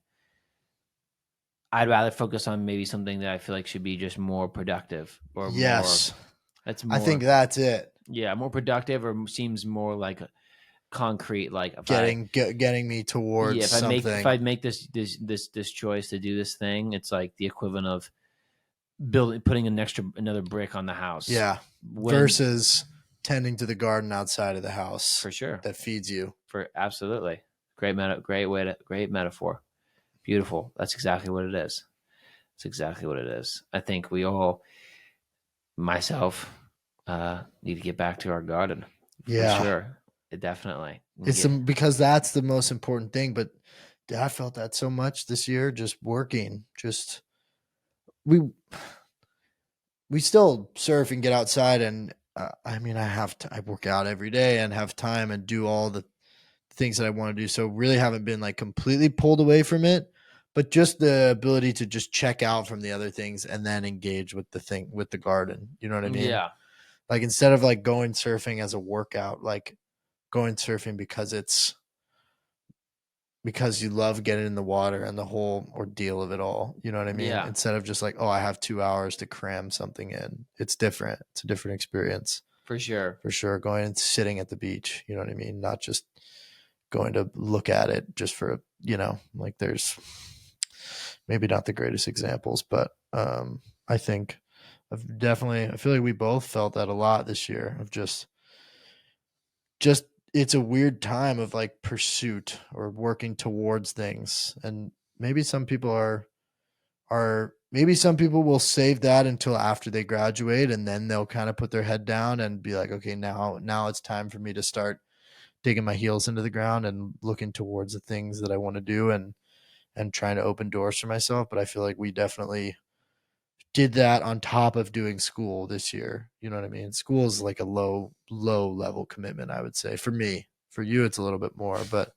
I'd rather focus on maybe something that I feel like should be just more productive or more. That's more, I think that's it. Yeah, more productive, or seems more like concrete. Like if getting me towards something. If I make this choice to do this thing, it's like the equivalent of putting another brick on the house. Yeah. Versus tending to the garden outside of the house. For sure. That feeds you. Absolutely. Great metaphor. Beautiful. That's exactly what it is. It's exactly what it is. I think we all, myself, need to get back to our garden. For sure. Definitely. Because that's the most important thing. But I felt that so much this year, just working, we still surf and get outside, and I mean, I work out every day and have time and do all the things that I want to do. So really haven't been like completely pulled away from it, but just the ability to just check out from the other things and then engage with the garden. You know what I mean? Yeah. Like instead of like going surfing as a workout, like going surfing because you love getting in the water and the whole ordeal of it all. You know what I mean? Yeah. Instead of just like, oh, I have 2 hours to cram something in. It's different. It's a different experience. For sure. For sure. Going and sitting at the beach. You know what I mean? Not just going to look at it just for, like there's maybe not the greatest examples, but I think I feel like we both felt that a lot this year of just it's a weird time of like pursuit or working towards things. And maybe some people maybe some people will save that until after they graduate, and then they'll kind of put their head down and be like, okay, now it's time for me to start digging my heels into the ground and looking towards the things that I want to do and trying to open doors for myself. But I feel like we definitely did that on top of doing school this year. You know what I mean? School is like a low level commitment, I would say. For me. For you, it's a little bit more, but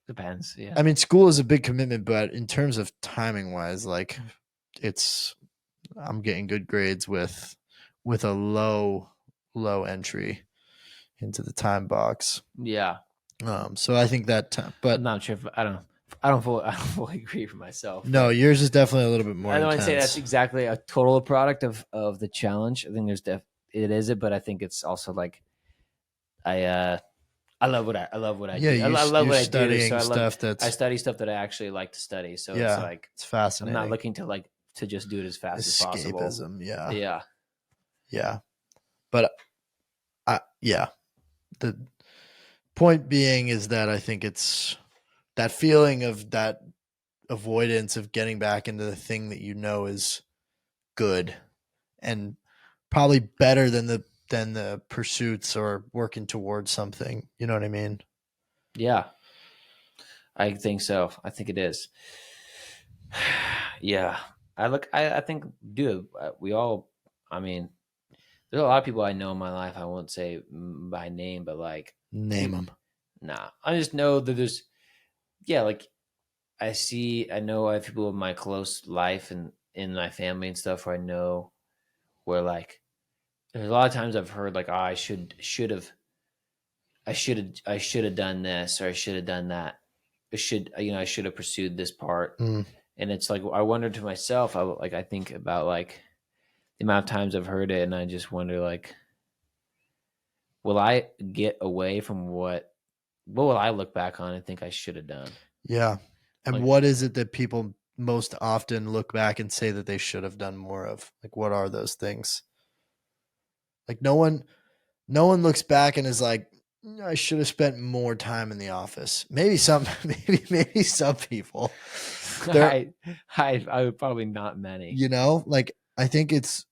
depends. Yeah. I mean, school is a big commitment, but in terms of timing wise, like I'm getting good grades with a low entry into the time box. Yeah. So I think that but I'm not sure if I don't fully agree for myself. No, yours is definitely a little bit more. I don't want to say that's exactly a total product of the challenge. I think it is it, but I think it's also like I love what I do. I love what I do. So I study stuff that I actually like to study. So it's like it's fascinating. I'm not looking to just do it as fast as possible. Escapism, yeah. But the point being is that I think it's that feeling of that avoidance of getting back into the thing that you know is good and probably better than the pursuits or working towards something. You know what I mean? Yeah, I think so. I think it is. Yeah, I think, dude, we all. I mean, there's a lot of people I know in my life. I won't say by name, but like, Name them. nah. I just know that there's, yeah, like I know I have people in my close life and in my family and stuff where I know where like there's a lot of times I've heard like, oh, I should have done this or I should have done that. I should have pursued this part. Mm. And it's like I wonder to myself, I think about like the amount of times I've heard it, and I just wonder like, will I get away from what will I look back on and think I should have done? Yeah. And Like, what is it that people most often look back and say that they should have done more of? Like, what are those things? Like, no one looks back and is like, I should have spent more time in the office. Maybe some, maybe some people. I would probably not many. You know, like I think it's,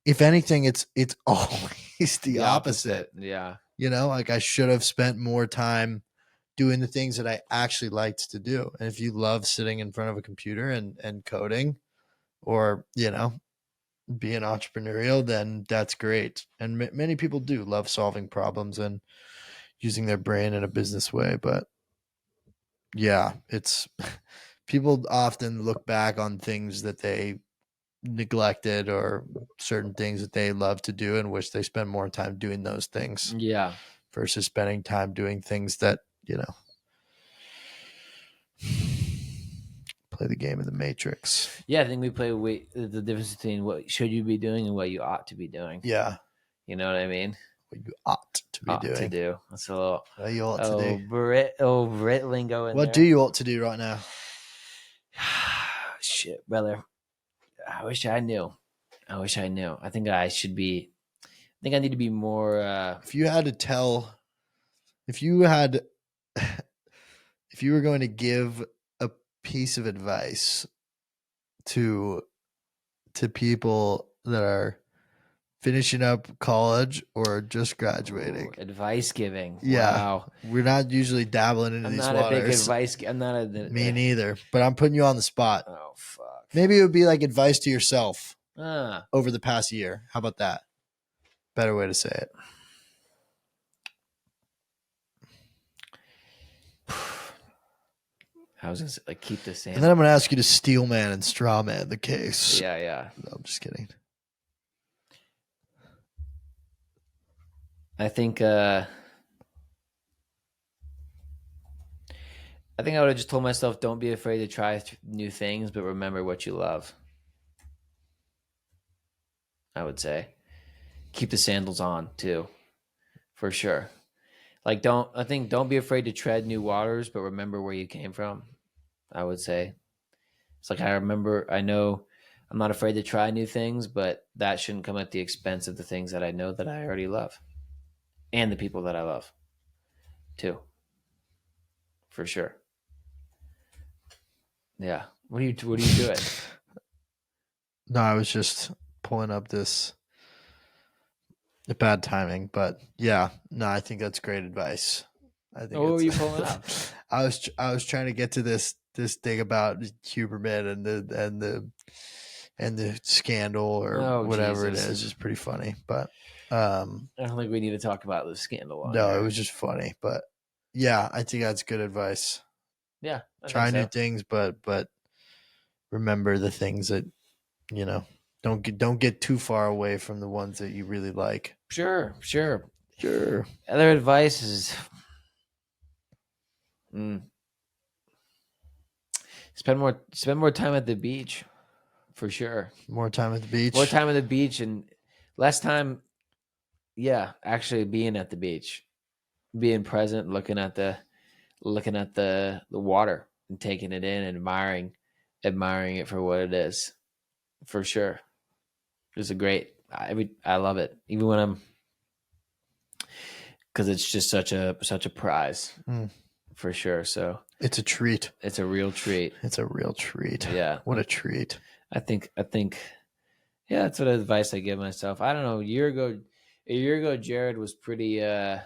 if anything, it's always the opposite. Yeah. You know, like I should have spent more time doing the things that I actually liked to do. And if you love sitting in front of a computer and coding, or, you know, being entrepreneurial, then that's great. And many people do love solving problems and using their brain in a business way. But yeah, it's people often look back on things that they neglected or certain things that they love to do and wish they spent more time doing those things. Yeah. Versus spending time doing things that, you know, play the game of the Matrix. Yeah, I think we play the difference between what should you be doing and what you ought to be doing. Yeah. You know what I mean? What you ought to be doing. To do. That's a little. What you ought to do. Brit lingo in what there. do you ought to do right now? Shit, brother. I wish I knew. I think I should be. I think I need to be more. If you had to tell, if you had, if you were going to give a piece of advice to people that are finishing up college or just graduating, advice giving. Yeah, wow. We're not usually dabbling into these waters. I'm not a big advice. I'm not a. Me neither. But I'm putting you on the spot. Oh fuck. Maybe it would be like advice to yourself over the past year. How about that? Better way to say it. I was gonna say, like, keep the same. And then I'm gonna ask you to steel man and straw man the case. Yeah. No, I'm just kidding. I think I would have just told myself, don't be afraid to try new things, but remember what you love. I would say keep the sandals on too, for sure. Like, don't be afraid to tread new waters, but remember where you came from. I would say it's like, I know I'm not afraid to try new things, but that shouldn't come at the expense of the things that I know that I already love and the people that I love too, for sure. Yeah. What are you doing? No, I was just pulling up this bad timing, but yeah, no, I think that's great advice. I think. What were you pulling up? I was trying to get to this thing about Huberman and the scandal or whatever Jesus. It is. It's pretty funny, but I don't think we need to talk about the scandal. No, it was just funny, but yeah, I think that's good advice. Yeah, try new things, but remember the things that, you know, don't get too far away from the ones that you really like. Sure. Other advice is spend more time at the beach, for sure. More time at the beach. More time at the beach and less time. Yeah, actually being at the beach, being present, looking at the water and taking it in and admiring it for what it is, for sure. It's I love it, even when because it's just such a prize, for sure. So it's a treat. It's a real treat. Yeah. What a treat. I think, yeah, that's what advice I give myself. I don't know, a year ago, A year ago, Jared was pretty. I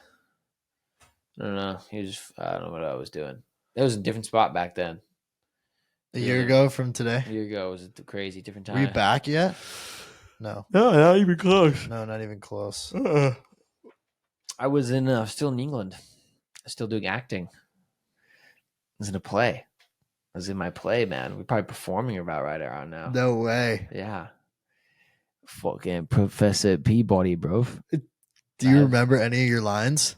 don't know. I don't know what I was doing. It was a different spot back then. A year ago from today? A year ago was a crazy different time. Were you back yet? No. No, not even close. No, not even close. I was still in England. Still doing acting. I was in a play. I was in my play, man. We're probably performing about right around now. No way. Yeah. Fucking Professor Peabody, bro. Do you remember any of your lines?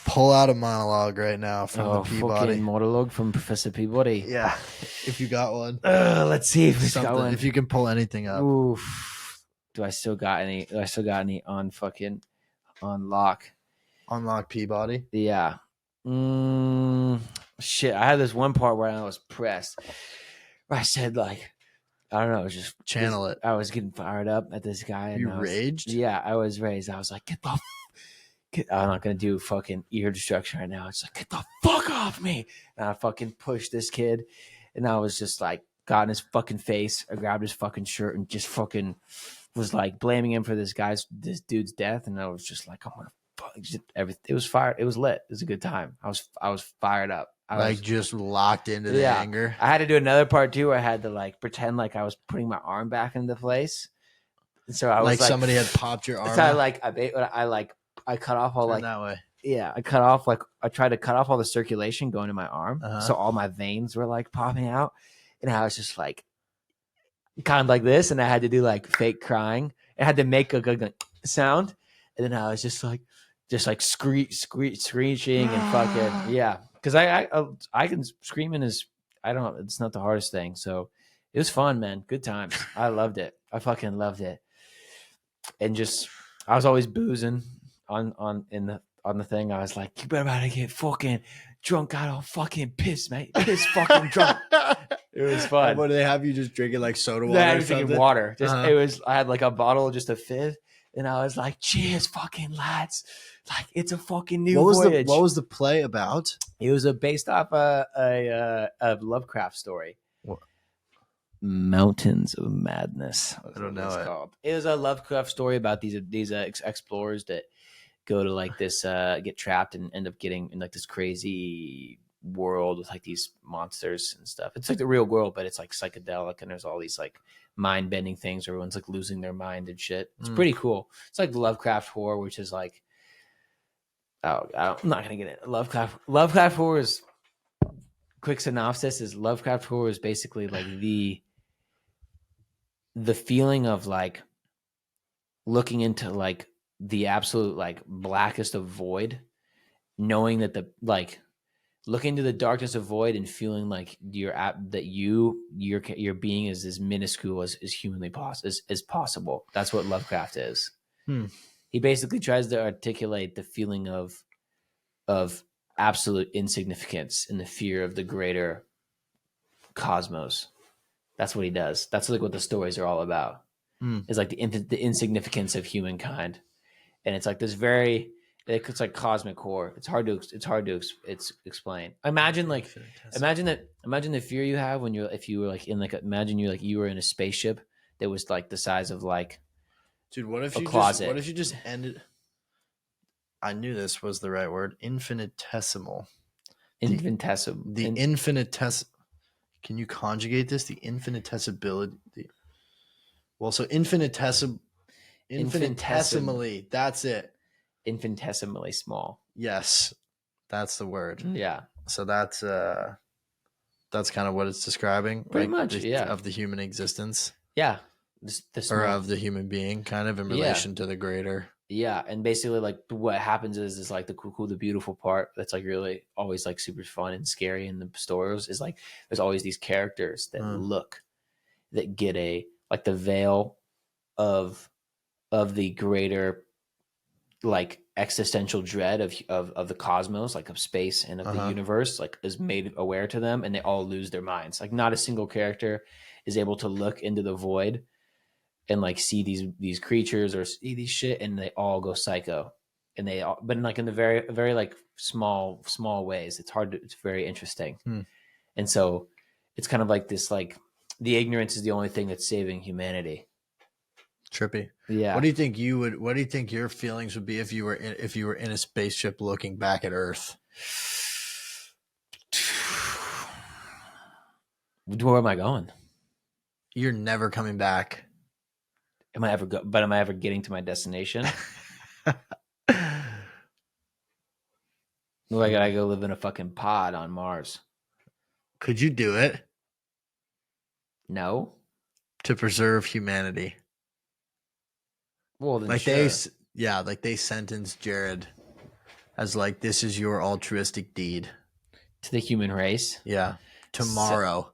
Pull out a monologue right now from the Peabody. Fucking monologue from Professor Peabody. Yeah, if you got one. Let's see if it's got one. If you can pull anything up. Oof. Do I still got any on lock? Unlock Peabody? Yeah. Shit. I had this one part where I was pressed. Where I said like, I don't know, just channel it. I was getting fired up at this guy. You raged? Yeah, I was raised. I was like, I'm not gonna do fucking ear destruction right now. It's like, get the fuck off me. And I fucking pushed this kid, and I was just like, got in his fucking face. I grabbed his fucking shirt and just fucking was like blaming him for this dude's death. And I was just like, I'm gonna fuck everything. It was fired. It was lit. It was a good time. I was fired up. I was just locked into the anger. I had to do another part too where I had to like pretend like I was putting my arm back into place. And so I was like somebody had popped your arm. So I cut off all that way. Yeah, I tried to cut off all the circulation going to my arm, so all my veins were like popping out, and I was just like, kind of like this, and I had to do like fake crying. I had to make a good sound, and then I was just like screeching and fucking because I can screaming is it's not the hardest thing, so it was fun, man. Good times. I loved it. I fucking loved it, and just I was always boozing. On the thing, I was like, you better not get fucking drunk. I don't fucking piss, mate. Piss fucking drunk. It was fun. What do they have you just drinking like soda water? Yeah, I was drinking water. I had like a bottle, just a fifth, and I was like, cheers, fucking lads. Like it's a fucking new voyage. What was the play about? It was based off a Lovecraft story. What? Mountains of Madness. I don't know it. Called. It was a Lovecraft story about these explorers that go to like this get trapped and end up getting in like this crazy world with like these monsters and stuff. It's like the real world, but it's like psychedelic, and there's all these like mind bending things. Everyone's like losing their mind and shit. It's pretty cool. It's like the Lovecraft horror, which is like, I'm not gonna get it. Lovecraft horror is, quick synopsis is, Lovecraft horror is basically like the feeling of like looking into like the absolute like blackest of void, knowing that looking into the darkness of void and feeling like your being is as minuscule as humanly possible. That's what Lovecraft is. He basically tries to articulate the feeling of absolute insignificance and the fear of the greater cosmos. That's what he does. That's like what the stories are all about. Is like the insignificance of humankind. And it's like this it's like cosmic horror. It's hard to explain. Imagine the fear you have when you were in a spaceship that was like the size of like, dude, what if you just ended? I knew this was the right word. Infinitesimal. The infinitesimal. Can you conjugate this? The infinitesibility. Well, so infinitesimally. That's it. Infinitesimally small. Yes, that's the word. Yeah. So that's kind of what it's describing. Pretty much, of the human existence. Yeah. Or of the human being, kind of in relation to the greater. Yeah, and basically like what happens is like the cool, the beautiful part that's like really always like super fun and scary in the stories is like there's always these characters that get the veil of the greater like existential dread of the cosmos, like of space and of the universe, like is made aware to them, and they all lose their minds. Like not a single character is able to look into the void and like see these creatures or see these shit, and they all go psycho, and they all, but in the very very like small ways. It's very interesting. And so it's kind of like this, like the ignorance is the only thing that's saving humanity. Trippy. Yeah. What do you think your feelings would be if you were in a spaceship looking back at Earth? Where am I going? You're never coming back. Am I ever getting to my destination? Well, I gotta go live in a fucking pod on Mars. Could you do it? No. To preserve humanity. Well, then Like sure. they sentenced Jared as like, this is your altruistic deed To the human race. Yeah. Tomorrow.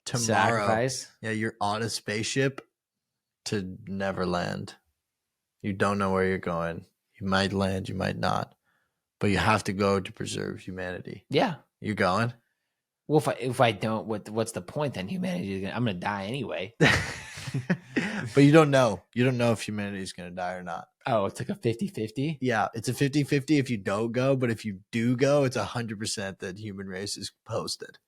Sacrifice. Yeah, you're on a spaceship to Neverland. You don't know where you're going. You might land, you might not. But you have to go to preserve humanity. Yeah. You going? Well, if I don't, what's the point then? I'm gonna die anyway. But you don't know. You don't know if humanity is going to die or not. Oh, it's like a 50-50? Yeah, it's a 50-50 if you don't go, but if you do go, it's 100% that human race is posted.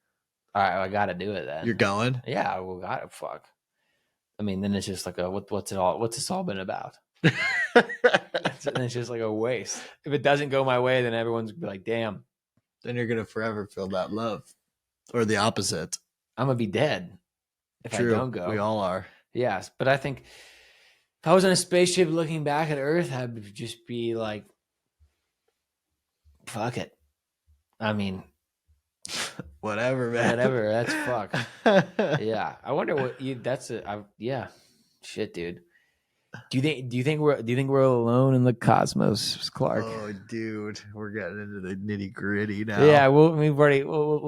All right, well, I got to do it then. You're going? Yeah, well, got it. Fuck. I mean, then it's just like what's this all been about? It's just like a waste. If it doesn't go my way, then everyone's gonna be like, damn. Then you're going to forever feel that love. Or the opposite. I'm going to be dead if True. I don't go. We all are. Yes, but I think if I was on a spaceship looking back at Earth, I'd just be like, fuck it. I mean, whatever, man. Whatever. That's fuck. Yeah. I wonder what yeah. Shit, dude. Do you think we're alone in the cosmos, Clark? Oh, dude, we're getting into the nitty gritty now. Yeah, we'll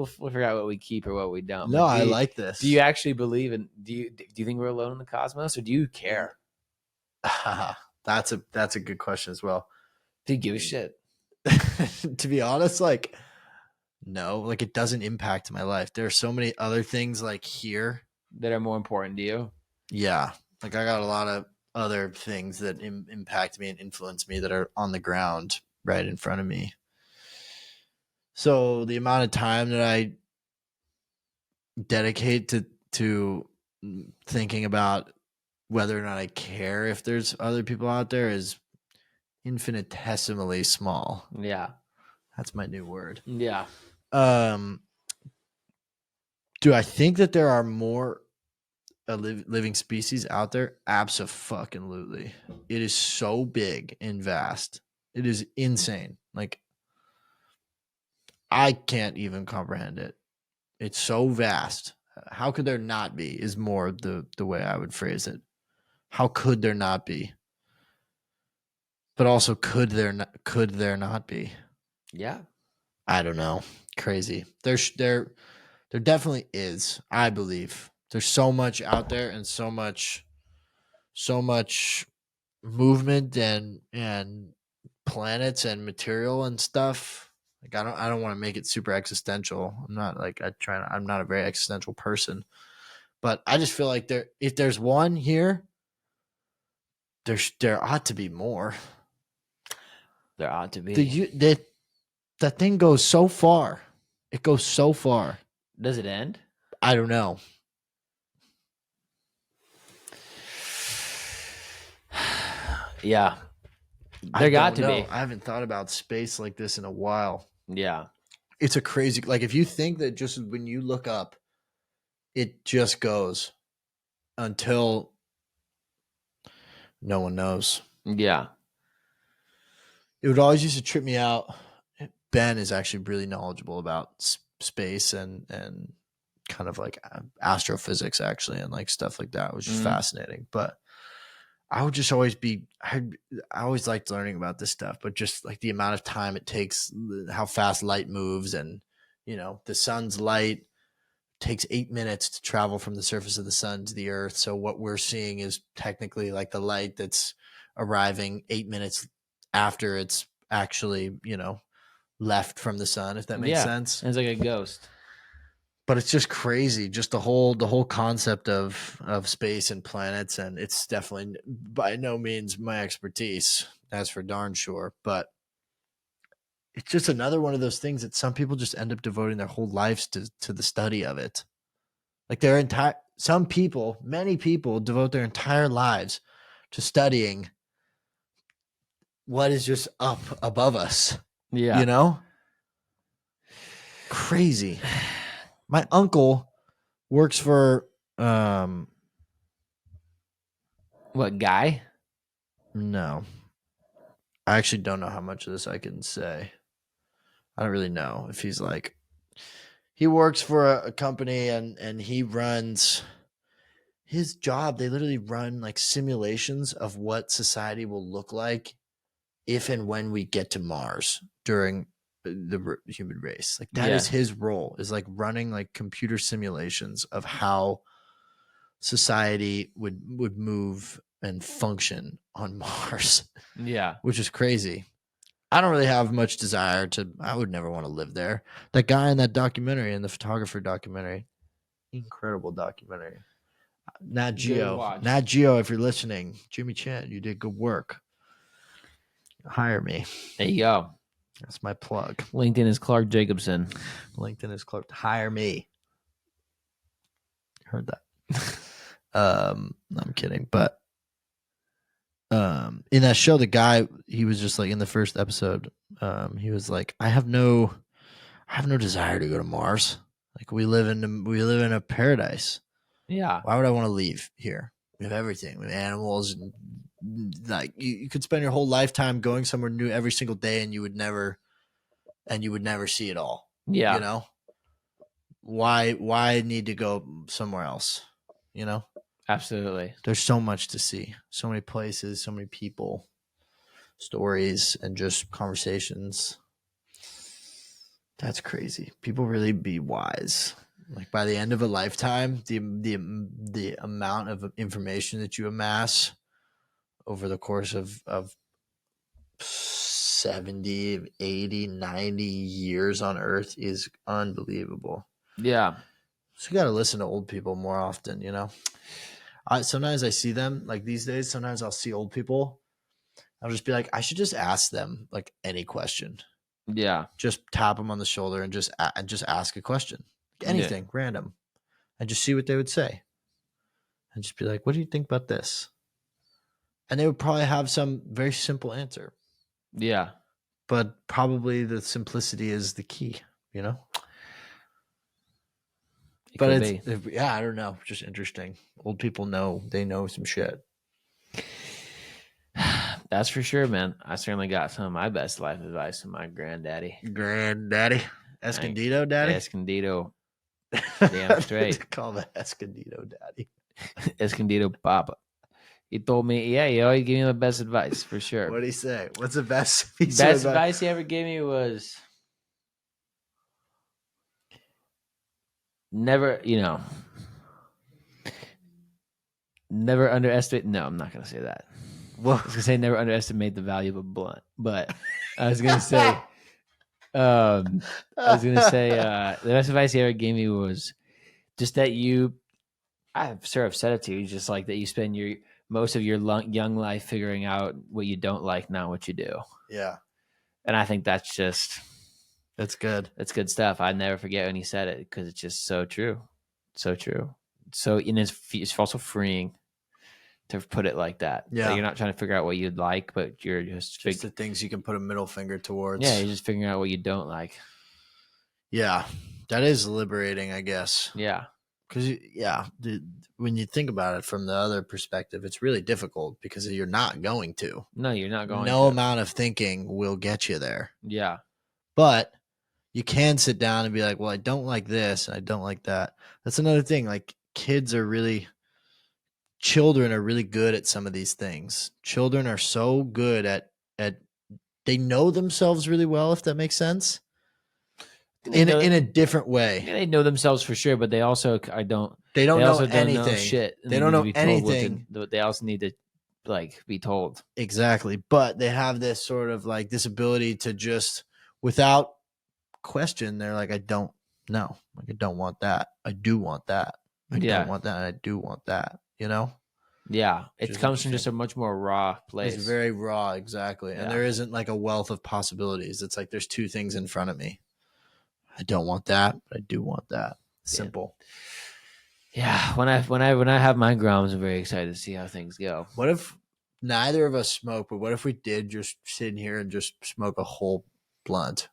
figure out what we keep or what we don't. No, I like this. Do you actually believe in? Do you think we're alone in the cosmos, or do you care? That's a good question as well. Do you give a shit? To be honest, like, no, like it doesn't impact my life. There are so many other things like here that are more important to you. Yeah, like I got a lot of other things that impact me and influence me that are on the ground right in front of me. So the amount of time that I dedicate to thinking about whether or not I care if there's other people out there is infinitesimally small. Yeah. That's my new word. Yeah. Do I think that there are more living species out there? Abso-fucking-lutely. It is so big and vast. It is insane. Like, I can't even comprehend it. It's so vast. How could there not be is more the way I would phrase it. How could there not be? But also, could there not be? Yeah. I don't know. Crazy. There definitely is, I believe. There's so much out there and so much movement and planets and material and stuff. Like I don't want to make it super existential. I'm not a very existential person. But I just feel like if there's one here, there ought to be more. There ought to be. That thing goes so far. It goes so far. Does it end? I don't know. Yeah. There got to be. I haven't thought about space like this in a while. Yeah. It's a crazy, like if you think that just when you look up, it just goes until no one knows. Yeah. It would always used to trip me out. Ben is actually really knowledgeable about space and kind of like astrophysics actually, and like stuff like that, which is fascinating. But I would just always I always liked learning about this stuff, but just like the amount of time it takes, how fast light moves, and the sun's light takes 8 minutes to travel from the surface of the sun to the earth. So what we're seeing is technically like the light that's arriving 8 minutes after it's actually, left from the sun, if that makes sense. It's like a ghost. But it's just crazy, just the whole concept of space and planets, and it's definitely by no means my expertise, that's for darn sure. But it's just another one of those things that some people just end up devoting their whole lives to the study of it. Like many people devote their entire lives to studying what is just up above us. Yeah. You know? Crazy. My uncle works for what guy? No. I actually don't know how much of this I can say. I don't really know if he's like he works for a company and he runs his job. They literally run like simulations of what society will look like if and when we get to Mars during the human race. Like that is his role, is like running like computer simulations of how society would move and function on Mars. Yeah. Which is crazy. I don't really have much desire to. I would never want to live there. That guy in that documentary, in the photographer documentary, incredible documentary. Nat Geo, if you're listening, Jimmy Chan, you did good work. Hire me. There you go. That's my plug. LinkedIn is Clark Jacobson. LinkedIn is Clark. Hire me. Heard that. I'm kidding, but in that show, the guy, he was just like in the first episode, he was like, I have no desire to go to Mars. Like we live in a paradise. Yeah. Why would I want to leave here? We have everything. We have animals, and like you could spend your whole lifetime going somewhere new every single day, and you would never see it all. Yeah. You know, why need to go somewhere else? You know. Absolutely. There's so much to see, so many places, so many people, stories, and just conversations. That's crazy. People really be wise. Like by the end of a lifetime, the amount of information that you amass over the course of 70, 80, 90 years on Earth is unbelievable. Yeah. So you got to listen to old people more often, you know? Sometimes I see them like these days. Sometimes I'll see old people. I'll just be like, I should just ask them like any question. Yeah. Just tap them on the shoulder and just ask a question, anything random, and just see what they would say. And just be like, what do you think about this? And they would probably have some very simple answer. Yeah. But probably the simplicity is the key, you know? But I don't know. Just interesting. Old people they know some shit. That's for sure, man. I certainly got some of my best life advice from my granddaddy. Escondido daddy? Escondido. Damn straight. Call that Escondido daddy. Escondido Papa. He told me, yeah, he always gave me the best advice for sure. What did he say? What's the best piece of advice he ever gave me was never underestimate. No, I'm not going to say that. Well, I was going to say never underestimate the value of a blunt, but I was going to say, the best advice he ever gave me was just that I've sort of said it to you, just like that you spend most of your young life figuring out what you don't like, not what you do. Yeah. And I think that's good. That's good stuff. I never forget when he said it because it's just so true. So true. So it's also freeing to put it like that. Yeah. Like you're not trying to figure out what you'd like, but you're just the things you can put a middle finger towards. Yeah. You're just figuring out what you don't like. Yeah. That is liberating, I guess. Yeah. Because, when you think about it from the other perspective, it's really difficult because you're not going to. No, you're not going to. No amount of thinking will get you there. Yeah. But you can sit down and be like, well, I don't like this and I don't like that. That's another thing. Like children are really good at some of these things. Children are so good at they know themselves really well, if that makes sense. In a different way. They know themselves for sure, but they also don't know shit. They don't know anything. They also need to be told. Exactly. But they have this sort of like this ability to just without question, they're like, I don't know. Like I don't want that. I do want that. I don't want that. And I do want that. You know? Yeah. It comes from just a much more raw place. It's very raw, exactly. Yeah. And there isn't like a wealth of possibilities. It's like there's two things in front of me. I don't want that, but I do want that. Simple. Yeah. When I have my groms, I'm very excited to see how things go. What if neither of us smoke, but what if we did just sit in here and just smoke a whole blunt?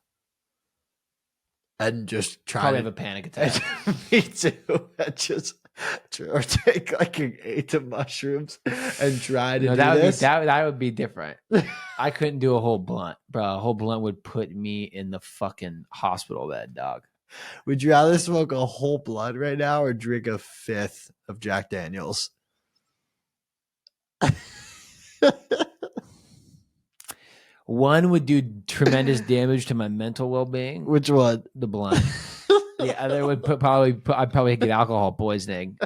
And just try Probably have a panic attack. Me too. Or take like an 8 of mushrooms and try to do this. That would be different. I couldn't do a whole blunt, bro. A whole blunt would put me in the fucking hospital bed, dog. Would you rather smoke a whole blunt right now or drink a 5th of Jack Daniels? One would do tremendous damage to my mental well-being. Which one? The blunt. The other would I'd probably get alcohol poisoning.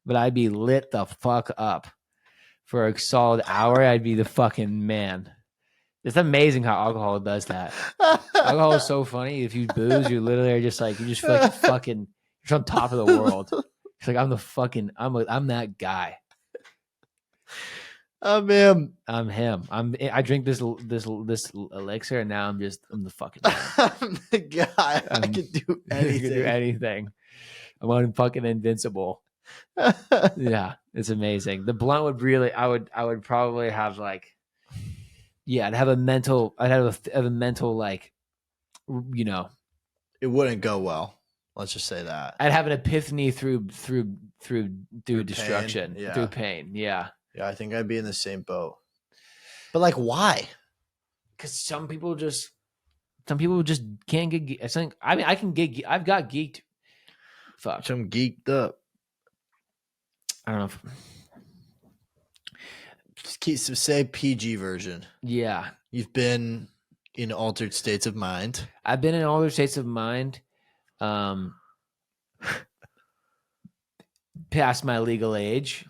But I'd be lit the fuck up for a solid hour. I'd be the fucking man. It's amazing how alcohol does that. Alcohol is so funny. If you booze, you literally are just like, you just feel like fucking, you're on top of the world. It's like, I'm that guy. I'm him. I'm him. I drink this elixir, and now I'm the fucking man. I'm the guy. I can do anything. I can do anything. I'm fucking invincible. Yeah, it's amazing. The blunt would really, I would probably have like, yeah, I'd have a mental like, you know, it wouldn't go well. Let's just say that. I'd have an epiphany through destruction, pain. Yeah. through pain. Yeah. Yeah, I think I'd be in the same boat. But like, why? Because some people just can't get. I mean, I can get. I've got geeked. Fuck. I'm geeked up. I don't know. Just say PG version. Yeah. You've been in altered states of mind. I've been in altered states of mind. Past my legal age.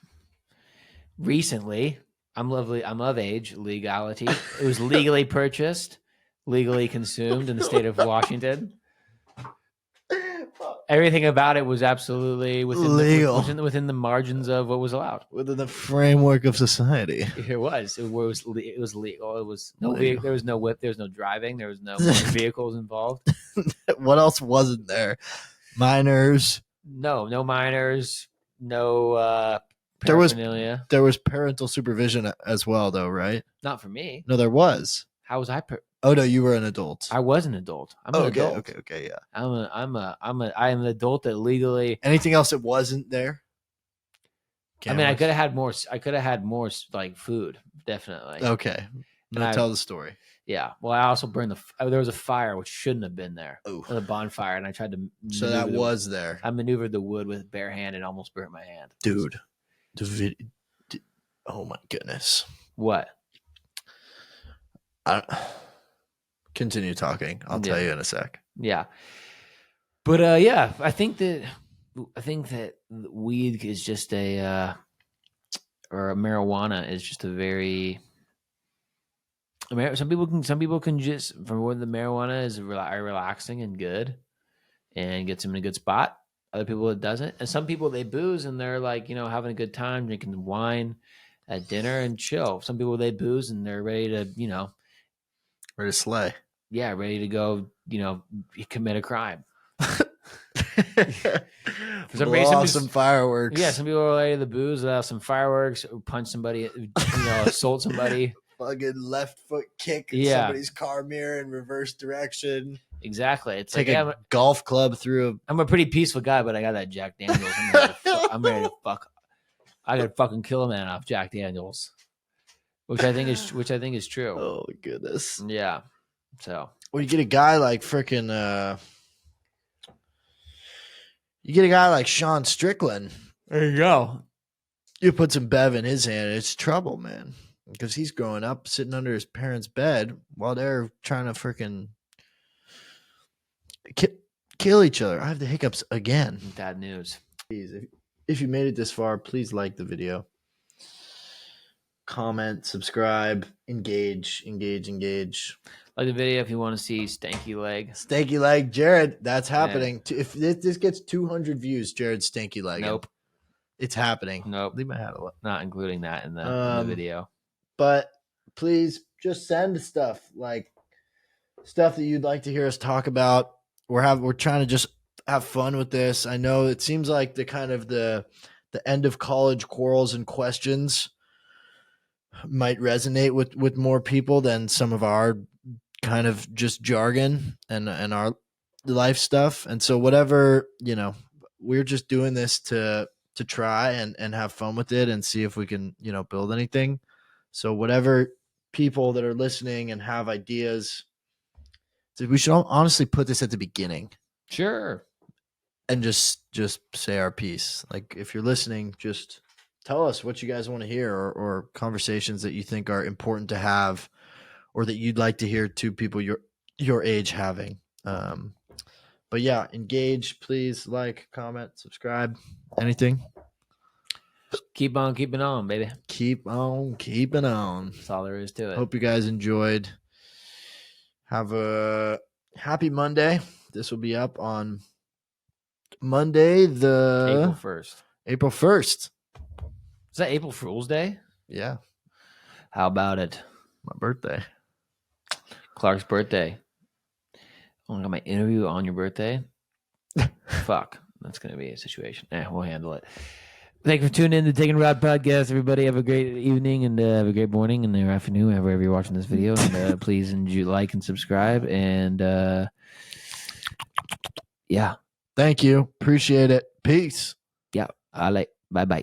Recently, I'm of age, legality. It was legally purchased, legally consumed in the state of Washington. Everything about it was absolutely legal, within the margins of what was allowed, within the framework of society. It was legal. It was no legal. There was no whip. There was no driving. There was no vehicles involved. What else wasn't there? Minors. No minors. No. There was parental supervision as well, though, right? Not for me. No, there was. How was I? Oh no, you were an adult. I was an adult. I'm an adult. Okay, yeah. I am an adult that legally. Anything else that wasn't there? Cameras? I mean, I could have had more. I could have had more like food, definitely. Okay, now tell the story. Yeah. Well, I also burned there was a fire which shouldn't have been there. Oh, a bonfire, and I tried to. So that was there. I maneuvered the wood with bare hand and almost burnt my hand. Dude, oh my goodness. What? Continue talking. I'll tell you in a sec. Yeah. But yeah, I think that weed is just or marijuana is just a very. Some people can just, from where the marijuana is relaxing and good, and gets them in a good spot. Other people it doesn't, and some people they booze and they're like having a good time drinking wine at dinner and chill. Some people they booze and they're ready to ready to slay. Yeah, ready to go, commit a crime. For some reason, some fireworks. Yeah, some people are ready to the booze, some fireworks, punch somebody, assault somebody. Fucking left foot kick somebody's car mirror in reverse direction. Exactly. It's like a golf club through I'm a pretty peaceful guy, but I got that Jack Daniels. I'm ready to fuck. I could fucking kill a man off Jack Daniels. Which I think is true. Oh my goodness. Yeah. So you get a guy like freaking you get a guy like Sean Strickland. There you go. You put some Bev in his hand, it's trouble, man. Because he's growing up sitting under his parents' bed while they're trying to freaking kill each other. I have the hiccups again. Bad news. Please, if you made it this far, please like the video. Comment, subscribe, engage. Like the video if you want to see Stanky Leg. Stanky Leg, Jared. That's happening. Yeah. If this gets 200 views, Jared's Stanky Leg. Nope. It's happening. Nope. Leave my hat alone. Not including that in the video. But please just send stuff like stuff that you'd like to hear us talk about. We're trying to just have fun with this. I know it seems like the end of college quarrels and questions might resonate with more people than some of our kind of just jargon and our life stuff. And so whatever, we're just doing this to try and have fun with it and see if we can, build anything. So whatever people that are listening and have ideas, we should honestly put this at the beginning. Sure. And just say our piece. Like, if you're listening, just tell us what you guys want to hear, or conversations that you think are important to have, or that you'd like to hear two people your age having. But yeah, engage, please. Like, comment, subscribe, anything. Keep on keeping on, baby. Keep on keeping on. That's all there is to it. Hope you guys enjoyed. Have a happy Monday. This will be up on Monday, April 1st. April 1st. Is that April Fool's Day? Yeah. How about it? My birthday. Clark's birthday. Oh, I got my interview on your birthday. Fuck. That's going to be a situation. We'll handle it. Thank you for tuning in to Taking Rod Podcast. Everybody have a great evening and have a great morning and afternoon, wherever you're watching this video. And please like and subscribe. And yeah. Thank you. Appreciate it. Peace. Yeah. Bye-bye.